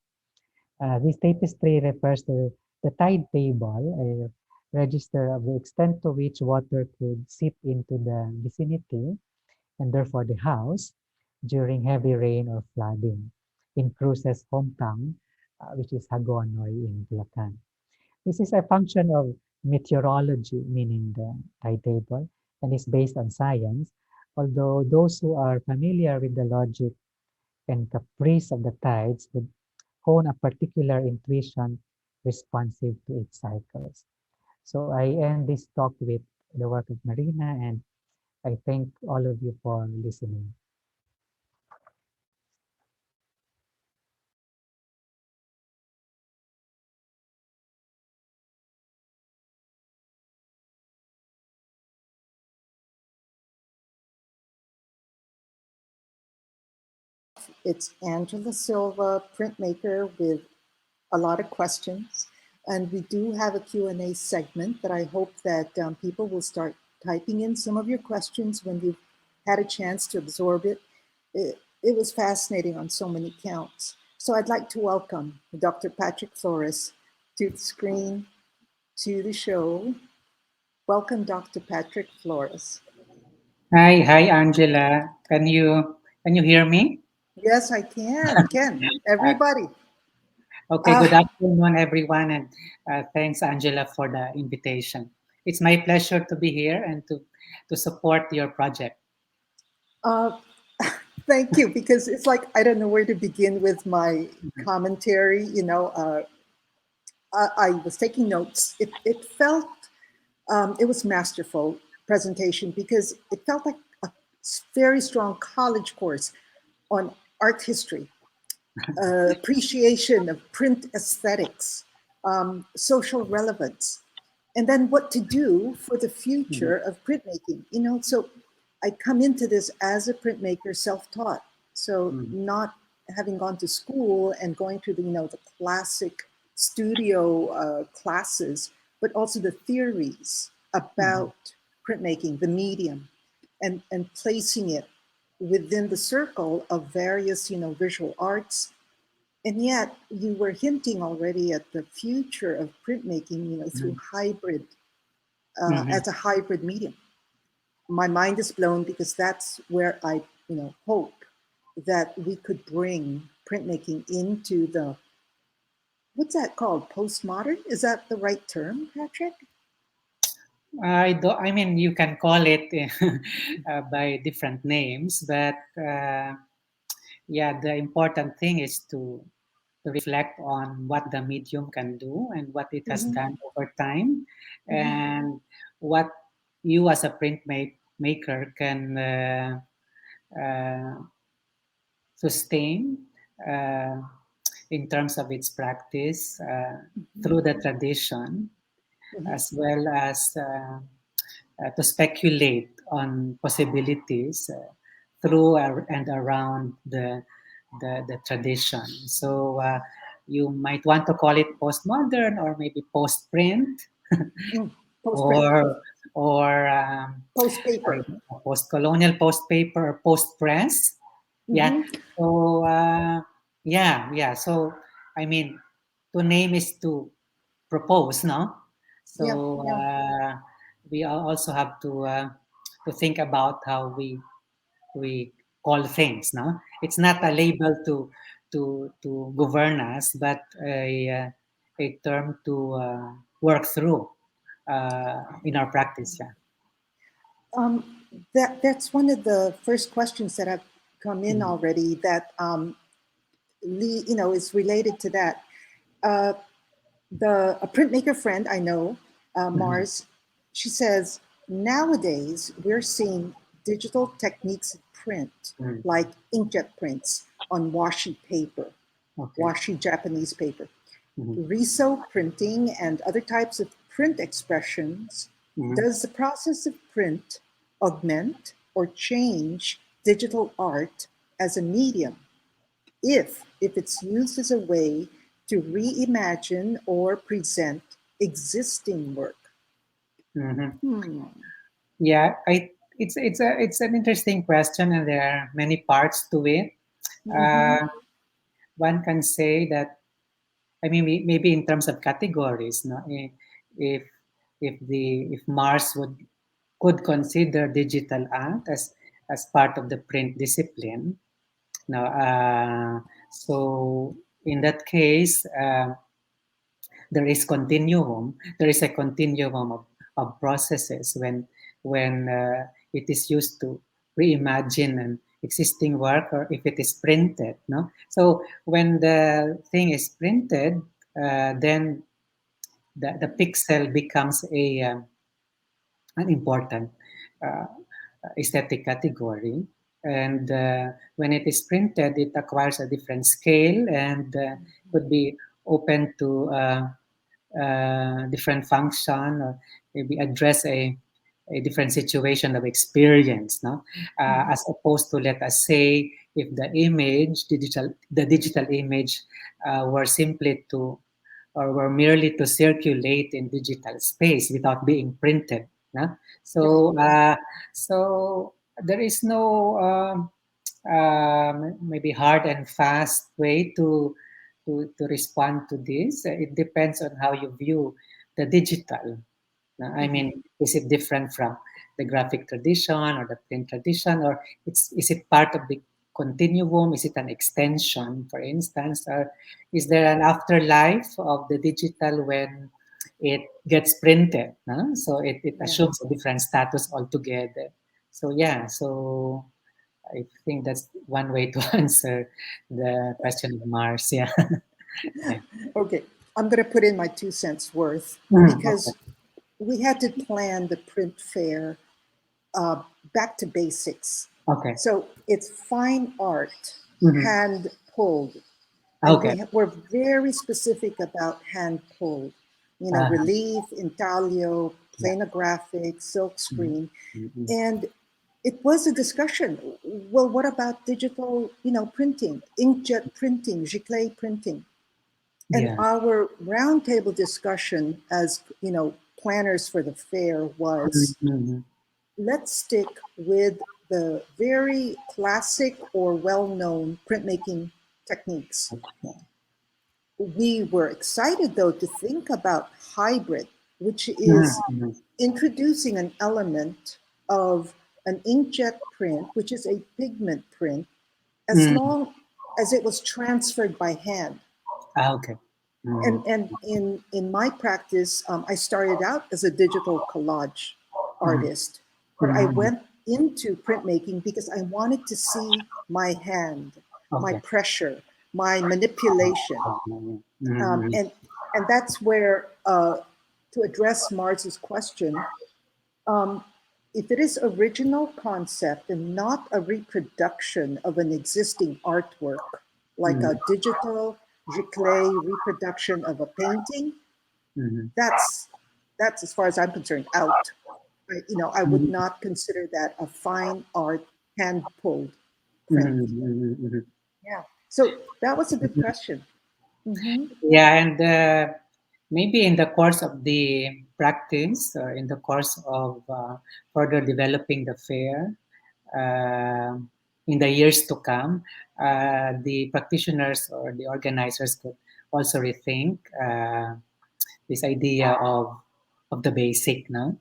This tapestry refers to the tide table, a register of the extent to which water could seep into the vicinity and therefore the house during heavy rain or flooding in Cruz's hometown, which is Hagonoy in Bulacan. This is a function of meteorology, meaning the tide table, and is based on science, although those who are familiar with the logic and caprice of the tides would hone a particular intuition responsive to its cycles. So I end this talk with the work of Marina, and I thank all of you for listening. myself, it's Angela Silva, printmaker with a lot of questions. And we do have a Q&A segment that I hope that people will start typing in some of your questions when you've had a chance to absorb it. It was fascinating on so many counts. So I'd like to welcome Dr. Patrick Flores to the screen, to the show. Welcome, Dr. Patrick Flores. Hi, Angela. Can you hear me? Yes, I can. Ken, Uh, everybody. okay, Uh, good afternoon, everyone, and thanks, Angela, for the invitation. It's my pleasure to be here and to support your project. uh, Thank you, because it's like I don't know where to begin with my commentary. I was taking notes. It felt it was masterful presentation because it felt like a very strong college course on art history, appreciation of print aesthetics, social relevance, and then what to do for the Mhm, future of printmaking. So I come into this as a printmaker, self-taught, so mhm, not having gone to school and going through the classic studio classes, but also the theories mhm, about printmaking, the medium, and placing it within the circle of various visual arts. And yet you were hinting already at the future of printmaking, through hybrid, mhm, as a hybrid medium. My mind is blown because that's where I, hope that we could bring printmaking into the, what's that called? Postmodern? Is that the right term, Patrick? I mean, you can call it by different names, but yeah, the important thing is to reflect on what the medium can do and what it has Mm-hmm, done over time, mm-hmm, and what you as a maker can uh, sustain uh, in terms of its practice through the tradition, mm-hmm, as well as to speculate on possibilities through and around the tradition. So you might want to call it postmodern or maybe post-print mm. Post-print, or or post-paper. post-colonial, post-paper, or post-press. Yeah. Mm-hmm. So yeah. So I mean, to name is to propose, no? Yeah, So yeah. we also have to think about how we call things, no? It's not a label to govern us, but a term to work through in our practice. Yeah. Um, that's one of the first questions that have come in Mm-hmm. already that is related to that. Uh, the a printmaker friend I know, Mm-hmm. Mars, she says nowadays we're seeing digital techniques of print Mm-hmm. like inkjet prints on washi paper, Okay. washi Japanese paper, Mm-hmm. riso printing, and other types of print expressions. Mm-hmm. Does the process of print augment or change digital art as a medium if it's used as a way to reimagine or present existing work? Mm-hmm. Hmm. Yeah, it's an interesting question, and there are many parts to it. Mm-hmm. Uh, One can say that, I mean, maybe in terms of categories, no, if if Mars could consider digital art as part of the print discipline, no, so in that case, there is a continuum of processes when it is used to reimagine an existing work, or if it is printed, no? So when the thing is printed, then the pixel becomes an important uh, aesthetic category. And when it is printed, it acquires a different scale and could be open to different function, or maybe address a different situation of experience, no? Mm-hmm. As opposed to, let us say, if the digital image were simply to or were merely to circulate in digital space without being printed. No? Right. So there is no maybe hard and fast way to respond to this. It depends on how you view the digital. I Mhm. mean, is it different from the graphic tradition or the print tradition, or is it part of the continuum? Is it an extension, for instance, or is there an afterlife of the digital when it gets printed? No? So it Yeah. assumes a different status altogether. So yeah, so I think that's one way to answer the question of Mars. Yeah. Yeah. Okay. I'm going to put in my 2 cents worth Okay. because we had to plan the print fair uh, back to basics. Okay. So it's fine art, Mhm. hand pulled, and Okay. we're very specific about hand pulled. You know, Uh, relief, intaglio, yeah. planographic, silk Mhm. screen, Mhm. and it was a discussion. Well, what about digital, printing, inkjet printing, giclée printing? And Yeah. our roundtable discussion as, planners for the fair was Mhm. let's stick with the very classic or well-known printmaking techniques. We were excited though to think about hybrid, which is Mhm. introducing an element of an inkjet print, which is a pigment print, as Mhm. long as it was transferred by hand. Okay. And Mhm. and in my practice, I started out as a digital collage Mhm. artist, but I Mhm. went into printmaking because I wanted to see my hand, my Okay. pressure, my manipulation, Mhm. Mhm. and that's where to address Mars's question, um, if it is original concept and not a reproduction of an existing artwork, like Mhm. a digital giclée reproduction of a painting, Mhm. that's as far as I'm concerned out. I would Mhm. not consider that a fine art hand pulled print. Mhm. Mhm. Yeah. So that was a good Mhm. question. Hmm. Yeah, and maybe in the course of the practice or in the course of further developing the fair, uh, in the years to come, the practitioners or the organizers could also rethink this idea of the basic, no?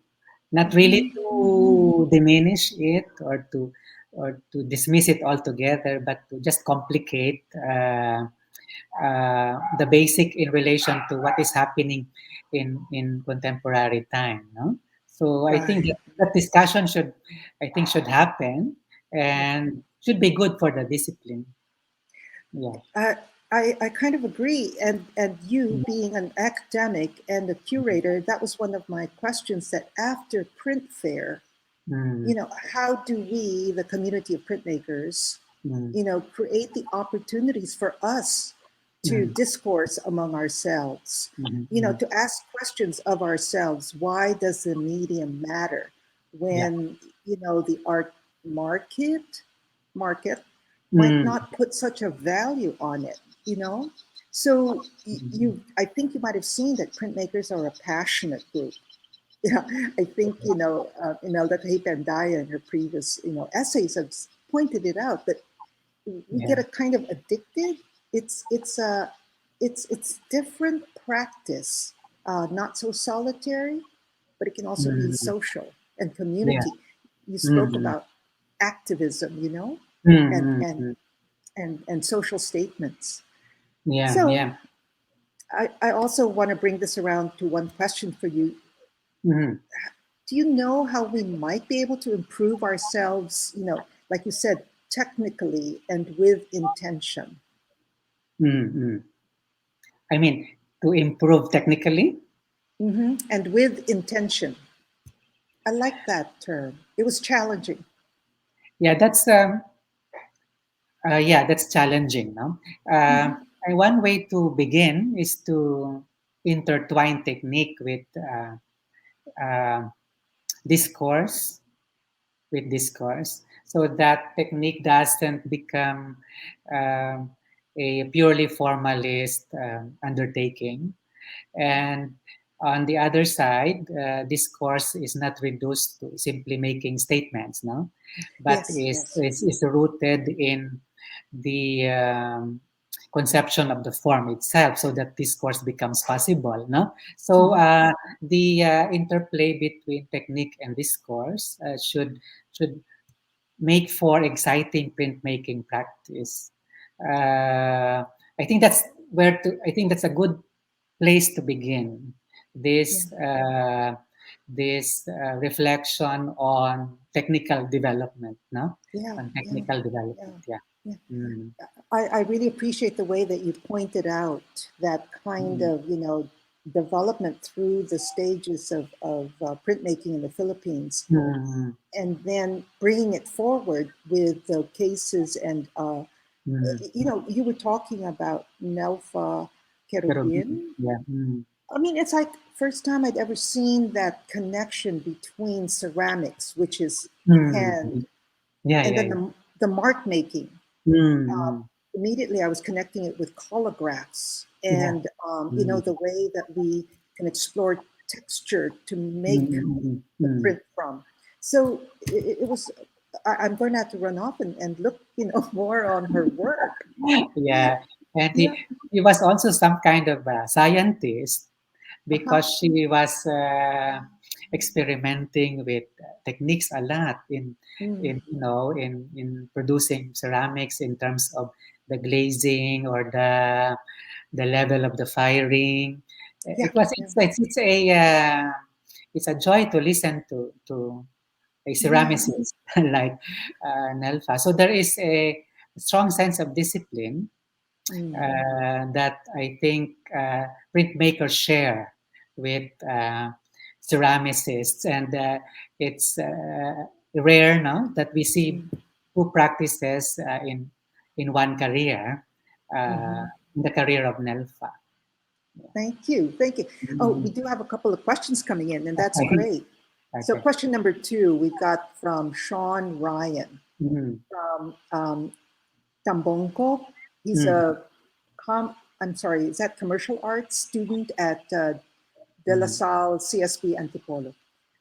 Not really Hmm. to diminish it or to dismiss it altogether, but to just complicate the basic in relation to what is happening in contemporary time. No? So I think Right. that discussion should happen Yeah. and should be good for the discipline. Yeah. I, I kind of agree. And you being an academic and a curator, that was one of my questions that after print fair, Mm, how do we, the community of printmakers, mm, create the opportunities for us to mm, discourse among ourselves, mm, mm. to ask questions of ourselves. Why does the medium matter Yeah. when, the art market market might Mm, not put such a value on it, So mm, I think you might have seen that printmakers are a passionate group. Yeah, I think Imelda Kahipandaya in her previous essays have pointed it out that we get yeah. a kind of addicted. It's different practice, not so solitary, but it can also be Mm, social and yeah. community. You spoke Mm, about activism, mm, and mm, and mm. and social statements. Yeah. So Yeah. I also want to bring this around to one question for you. Mm, Do you know how we might be able to improve ourselves, like you said, technically and with intention? mm, mm. I mean, to improve technically. And with intention. I like that term. It was challenging. Yeah, that's challenging. No, Hmm. and one way to begin is to intertwine technique with uh, discourse with discourse. so that technique doesn't become um, a purely formalist undertaking. And on the other side, discourse is not reduced to simply making statements, no, but Yes, yes. is rooted in the conception of the form itself, so that discourse becomes possible, no. So Mhm. the interplay between technique and discourse should make for exciting printmaking practice. I think that's where to. I think that's a good place to begin. Yeah, This reflection on technical development, no, yeah, on yeah, technical yeah, development. Yeah. yeah. Mm. I really appreciate the way that you pointed out that kind Mm. of, development through the stages of printmaking in the Philippines, Mm. and then bringing it forward with the cases. And, Mm. you were talking about Nelfa Pero, Kerubin. yeah. Mm. I mean, it's like first time I'd ever seen that connection between ceramics, which is hand, Mm. Yeah, and yeah, then yeah. the mark making. Mm. Immediately I was connecting it with collagraphs Yeah. and Mm. the way that we can explore texture to make Mm. the Mm. print from. So it was. I'm going to have to run off and look, more on her work. Yeah, and Yeah. he was also some kind of a scientist, Uh-huh. because she was experimenting with techniques a lot Mm. in in producing ceramics, in terms of the glazing or the level of the firing. Yeah. It was Yeah. it's a joy to listen to a Yeah. ceramicist like Nelfa. So there is a strong sense of discipline Mm. that I think printmakers share with ceramicists, and it's rare, no, that we see Mm. two practices in one career, uh, Hmm. in the career of Nelfa. Thank you. Thank you. Oh, we Mhm. do have a couple of questions coming in, and that's Okay. great. So, Okay. question number two, we got from Sean Ryan Mhm. from Tambongko. He's Mhm. I'm sorry, is that commercial arts student at De La Mhm. Salle CSB Antipolo.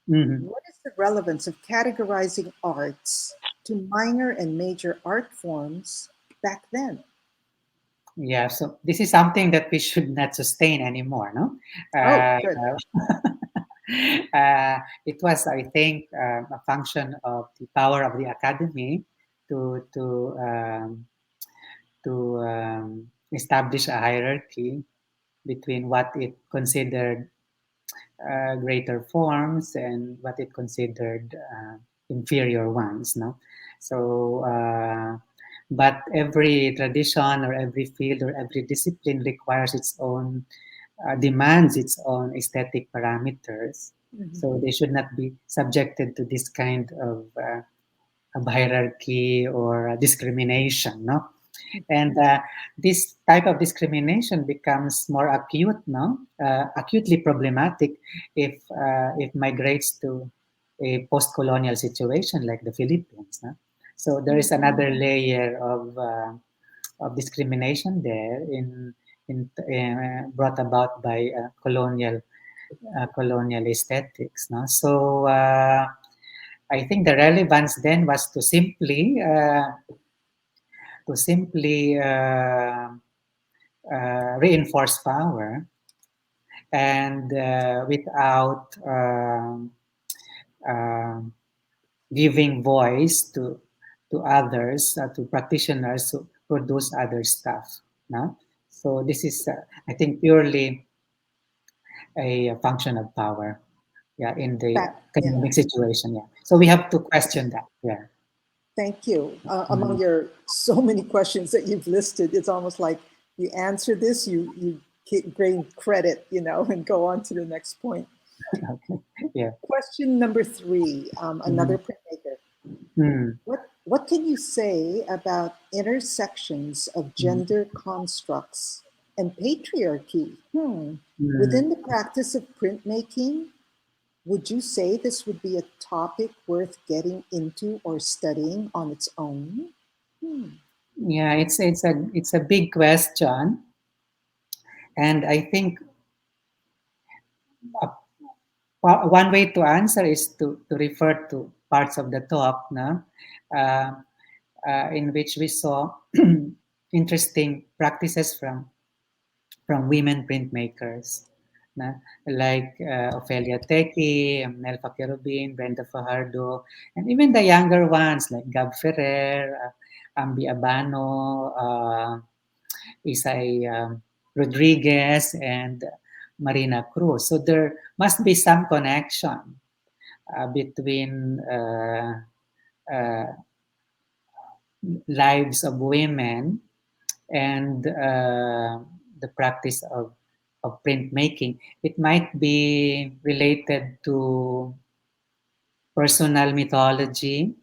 Mhm. What is the relevance of categorizing arts to minor and major art forms back then? Yeah, so this is something that we should not sustain anymore, no? Oh, Uh, good. it was, I think, a function of the power of the academy to to um, to establish a hierarchy between what it considered greater forms and what it considered inferior ones. No, so but every tradition or every field or every discipline requires its own demands its own aesthetic parameters. Mhm. So they should not be subjected to this kind of hierarchy or discrimination, no? And this type of discrimination becomes more acute, no? Acutely problematic if migrates to a post-colonial situation like the Philippines. No? So there is Mhm. another layer of discrimination there brought about by colonial aesthetics. No? So I think the relevance then was to simply reinforce power, and without um giving voice to others, to practitioners who produce other stuff. No? So this is, I think, purely a function of power. Yeah, in the Yeah. academic situation. Yeah, so we have to question that. Yeah. Thank you. Mm. Among your so many questions that you've listed, it's almost like you answer this, you gain credit, and go on to the next point. Okay. Yeah. Question number three, Mm. another printmaker. Mm. What can you say about intersections of Mm. gender constructs and patriarchy Mm. within the practice of printmaking would you say this would be a topic worth getting into or studying on its own? Hmm. Yeah, it's a big question, and I think uh, one way to answer is to refer to parts of the talk, no? uh, in which we saw interesting practices from women printmakers, na? Like Ofelia Teki, Nelfa Querubin, Brenda Fajardo, and even the younger ones like Gab Ferrer, Ambi Abano, Isay Rodriguez, and Marina Cruz. So there must be some connection between uh, lives of women and the practice of printmaking. It might be related to personal mythology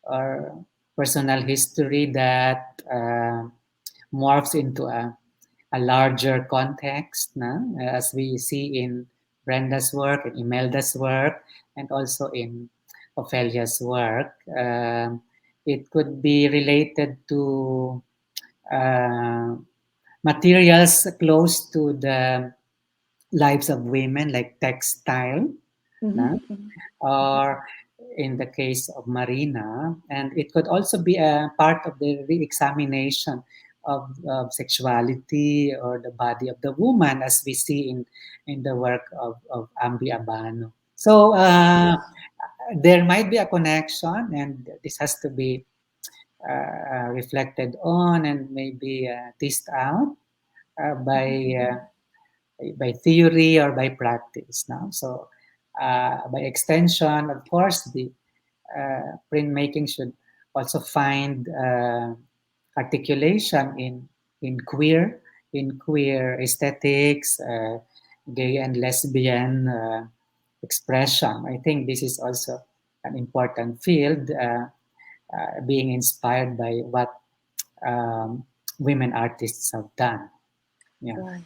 or personal history that morphs into a larger context, na? As we see in Brenda's work, in Imelda's work, and also in Ophelia's work. It could be related to uh, materials close to the lives of women, like textile, Mm-hmm, na? mm-hmm, Or in the case of Marina, and it could also be a part of the re-examination of sexuality or the body of the woman, as we see in the work of Ambi Abano. So there might be a connection, and this has to be reflected on and maybe teased out uh, by uh, by theory or by practice. Now, so by extension, of course, the printmaking should also find articulation in queer aesthetics, gay and lesbian expression. I think this is also an important field, being inspired by what um, women artists have done. Yeah. right.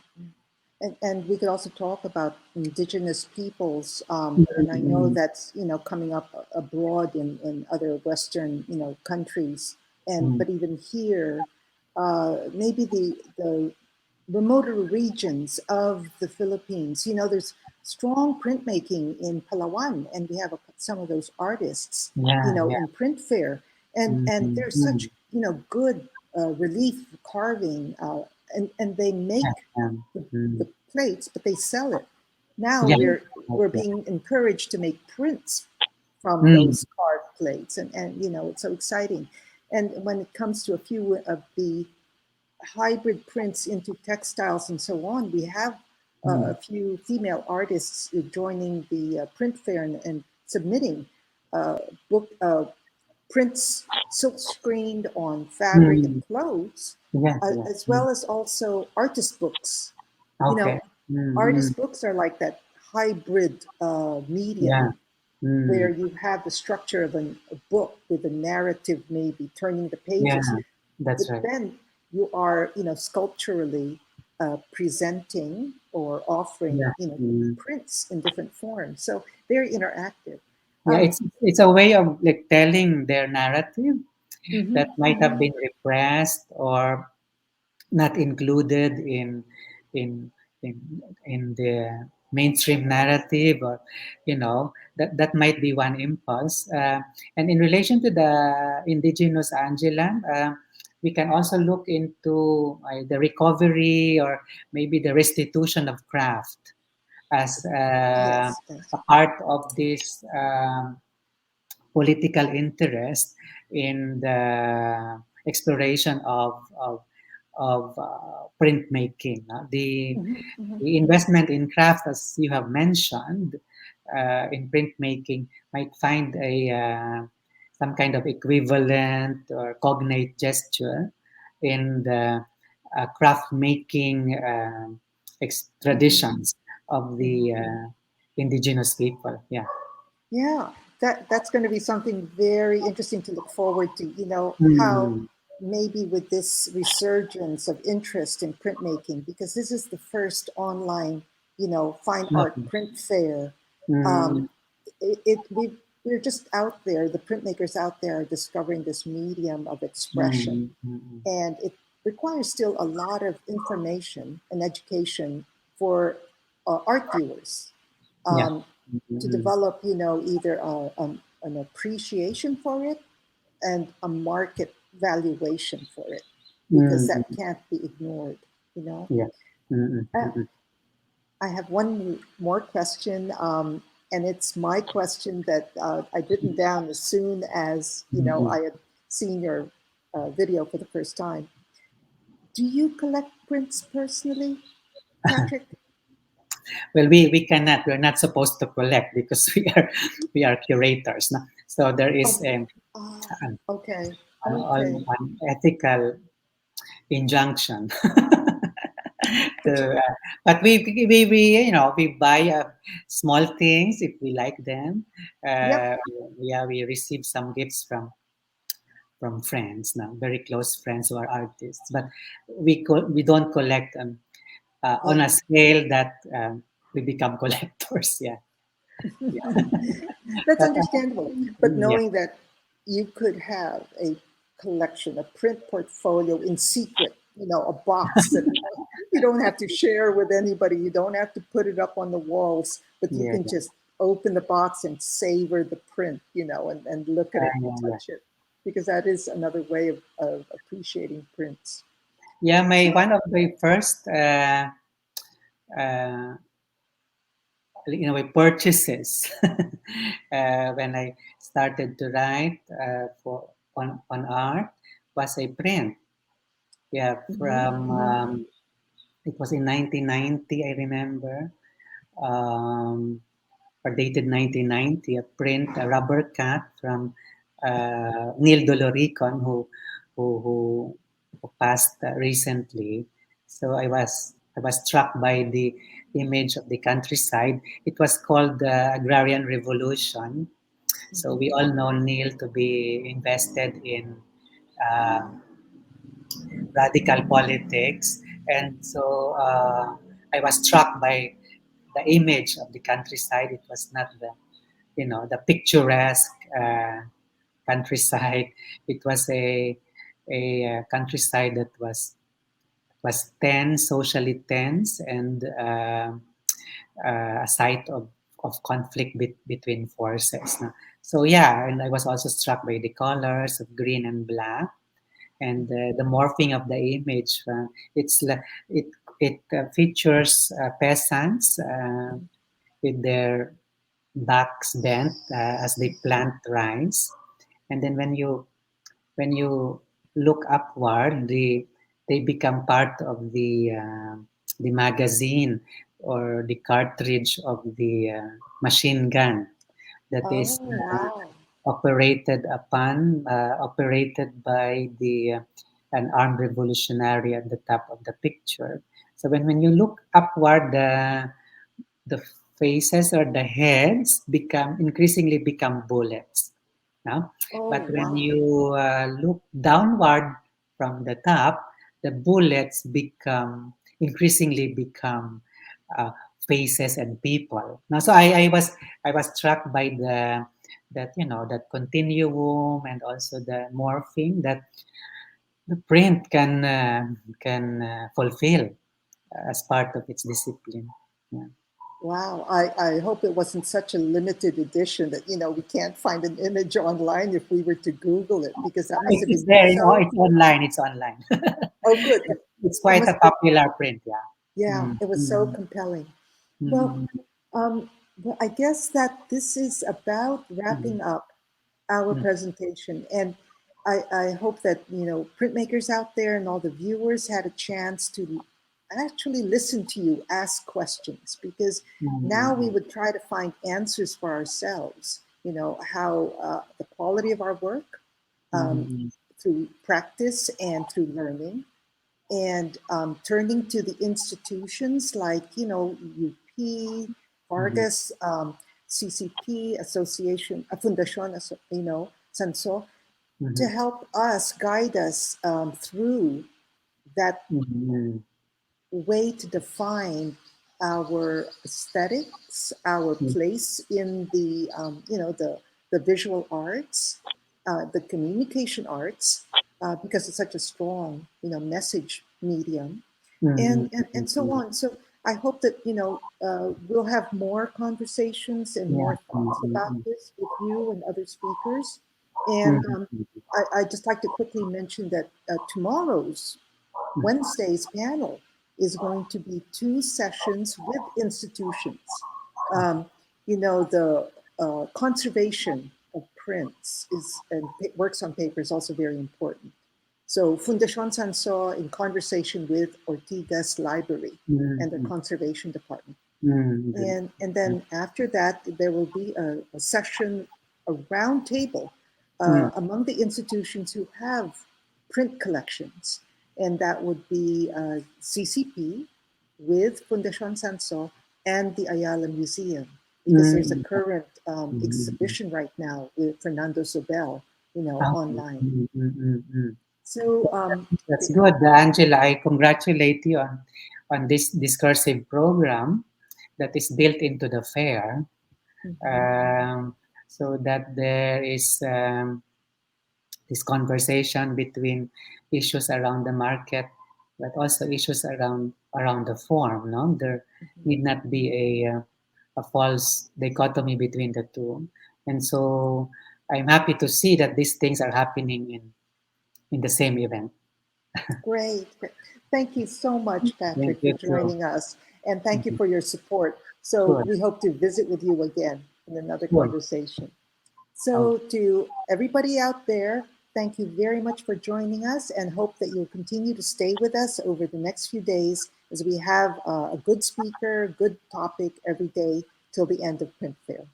And we could also talk about indigenous peoples, and I know Mm, that's coming up abroad in other Western countries, and mm, but even here, maybe the remoter regions of the Philippines. There's strong printmaking in Palawan, and we have some of those artists, yeah, yeah. in print fair, and Mm, there's mm, such good relief carving, and they yeah, make mm, the plates, but they sell it. Now yeah, we're okay. being encouraged to make prints from Mm, those carved plates, and it's so exciting. And when it comes to a few of the hybrid prints into textiles and so on, we have a mm, few female artists joining the print fair and submitting uh, book prints silk screened on fabric and mm, clothes, yes, yes. as well as also artist books. You Okay. know, Mm, artist books are like that hybrid yeah. medium where Mm, you have the structure of a book with a narrative, maybe turning the yeah, pages, but that's right. then you are, sculpturally presenting or offering, Yeah. Mm. prints in different forms. So very interactive. Yeah, Um, it's a way of like telling their narrative that mhm, might have mhm. been repressed or not included in in in the mainstream narrative, or that might be one impulse. And in relation to the indigenous Angelan, we can also look into the recovery or maybe the restitution of craft as Yes, yes. a part of this political interest in the exploration of printmaking. Mhm, mhm, The investment in craft, as you have mentioned, in printmaking might find a some kind of equivalent or cognate gesture in the craft making mhm, traditions of mhm. the indigenous people. Yeah. Yeah, that's going to be something very interesting to look forward to. How Mm, maybe with this resurgence of interest in printmaking, because this is the first online, fine art okay. print fair. Mm, We're just out there, the printmakers out there are discovering this medium of expression, mm, mm, and it requires still a lot of information and education for art viewers, yeah. to Mm, develop, either an appreciation for it and a market valuation for it, because mm, that mm, can't be ignored, you know. yeah. Mm, Uh, mm, mm, I have one more question, and it's my question that I'd written down as soon as mm. I had seen your video for the first time. Do you collect prints personally, Patrick? Well, we cannot. We're not supposed to collect because we are curators. No? So there is Oh, ah, an, okay, an, okay. an ethical injunction to, But you, but we we buy small things if we like them. yep. Uh, yeah, we receive some gifts from friends now, very close friends who are artists. But we don't collect on a Oh, scale that we become collectors. Yeah, yeah, that's but, understandable. But yeah, knowing that you could have a collection, a print portfolio in secret, a box that you don't have to share with anybody, you don't have to put it up on the walls, but you yeah, can yeah, just open the box and savor the print, and look at it and yeah, yeah. touch it, because that is another way of appreciating prints. Yeah, my So, one of my first uh, purchases when I started to write for on art was a print. Yeah, mhm, from mhm. it was in 1990. I remember, or dated 1990. A print, a rubber cat from Neil Doloricon, who passed recently. So I was struck by the image of the countryside. It was called the Agrarian Revolution. So we all know Neil to be invested in uh, radical politics, and so I was struck by the image of the countryside. It was not the picturesque countryside. It was a countryside that was tense, socially tense, and a site of conflict between forces. No? So yeah, and I was also struck by the colors of green and black, and the morphing of the image. It features peasants with their backs bent as they plant rice, and then when you look upward, they become part of the magazine or the cartridge of the machine gun that Oh, is wow. operated by an armed revolutionary at the top of the picture. So when you look upward, the faces or the heads become bullets. No? Oh, But when wow. you look downward from the top, the bullets increasingly become uh, faces and people. Now, so I was struck by that continuum, and also the morphing that the print can fulfill as part of its discipline. Yeah. Wow. I hope it wasn't such a limited edition that, we can't find an image online if we were to Google it, because that must It's, have it's been there. so. It's online. It's online. Oh, good. It's It quite must a have, popular print. Yeah. yeah, Mm, it was so mm, compelling. Well, mm, um, well, I guess that this is about mm, wrapping up our mm, presentation. And I hope that, printmakers out there and all the viewers had a chance to actually listen to you ask questions, because now we mm, would try to find answers for ourselves, how the quality of our work, mm, um, mm, through practice and through learning, and turning to the institutions like, UP, mm, Vargas, CCP, Association, Fundación, Sanso, to mm, help us, guide us through that mm, way to define our aesthetics, our place in the the visual arts, the communication arts, because it's such a strong message medium, mm, and so mm, on. So I hope that we'll have more conversations and yeah, more thoughts about this with you and other speakers. And mm, I just like to quickly mention that tomorrow's Wednesday's panel is going to be two sessions with institutions. Um, the conservation of prints is and works on paper is also very important. So Fundación Sanso in conversation with Ortigas Library and the mm, conservation department. mm, And then after that, there will be a session, a round table mm, among the institutions who have print collections. And that would be CCP with Fundación Sanso and the Ayala Museum, because there's a mm, current mm. exhibition right now with Fernando Sobel, Okay. online. Mm, mm, mm, mm. So That's good, Angela. I congratulate you on this discursive program that is built into the fair, mhm, um, so that there is this conversation between issues around the market, but also issues around the form. No, there mhm. need not be a false dichotomy between the two, and so I'm happy to see that these things are happening in the same event. Great. Thank you so much, Thank Patrick, for you too. joining us. And thank you Mhm. for your support. So Sure, we hope to visit with you again in another sure. conversation. Okay. So to everybody out there, thank you very much for joining us and hope that you'll continue to stay with us over the next few days as we have a good speaker, a good topic every day till the end of Print Fair.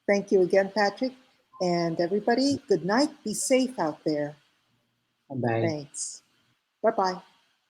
Thank you again, Patrick. And everybody, good night. Be safe out there. Bye. Thanks. Bye-bye.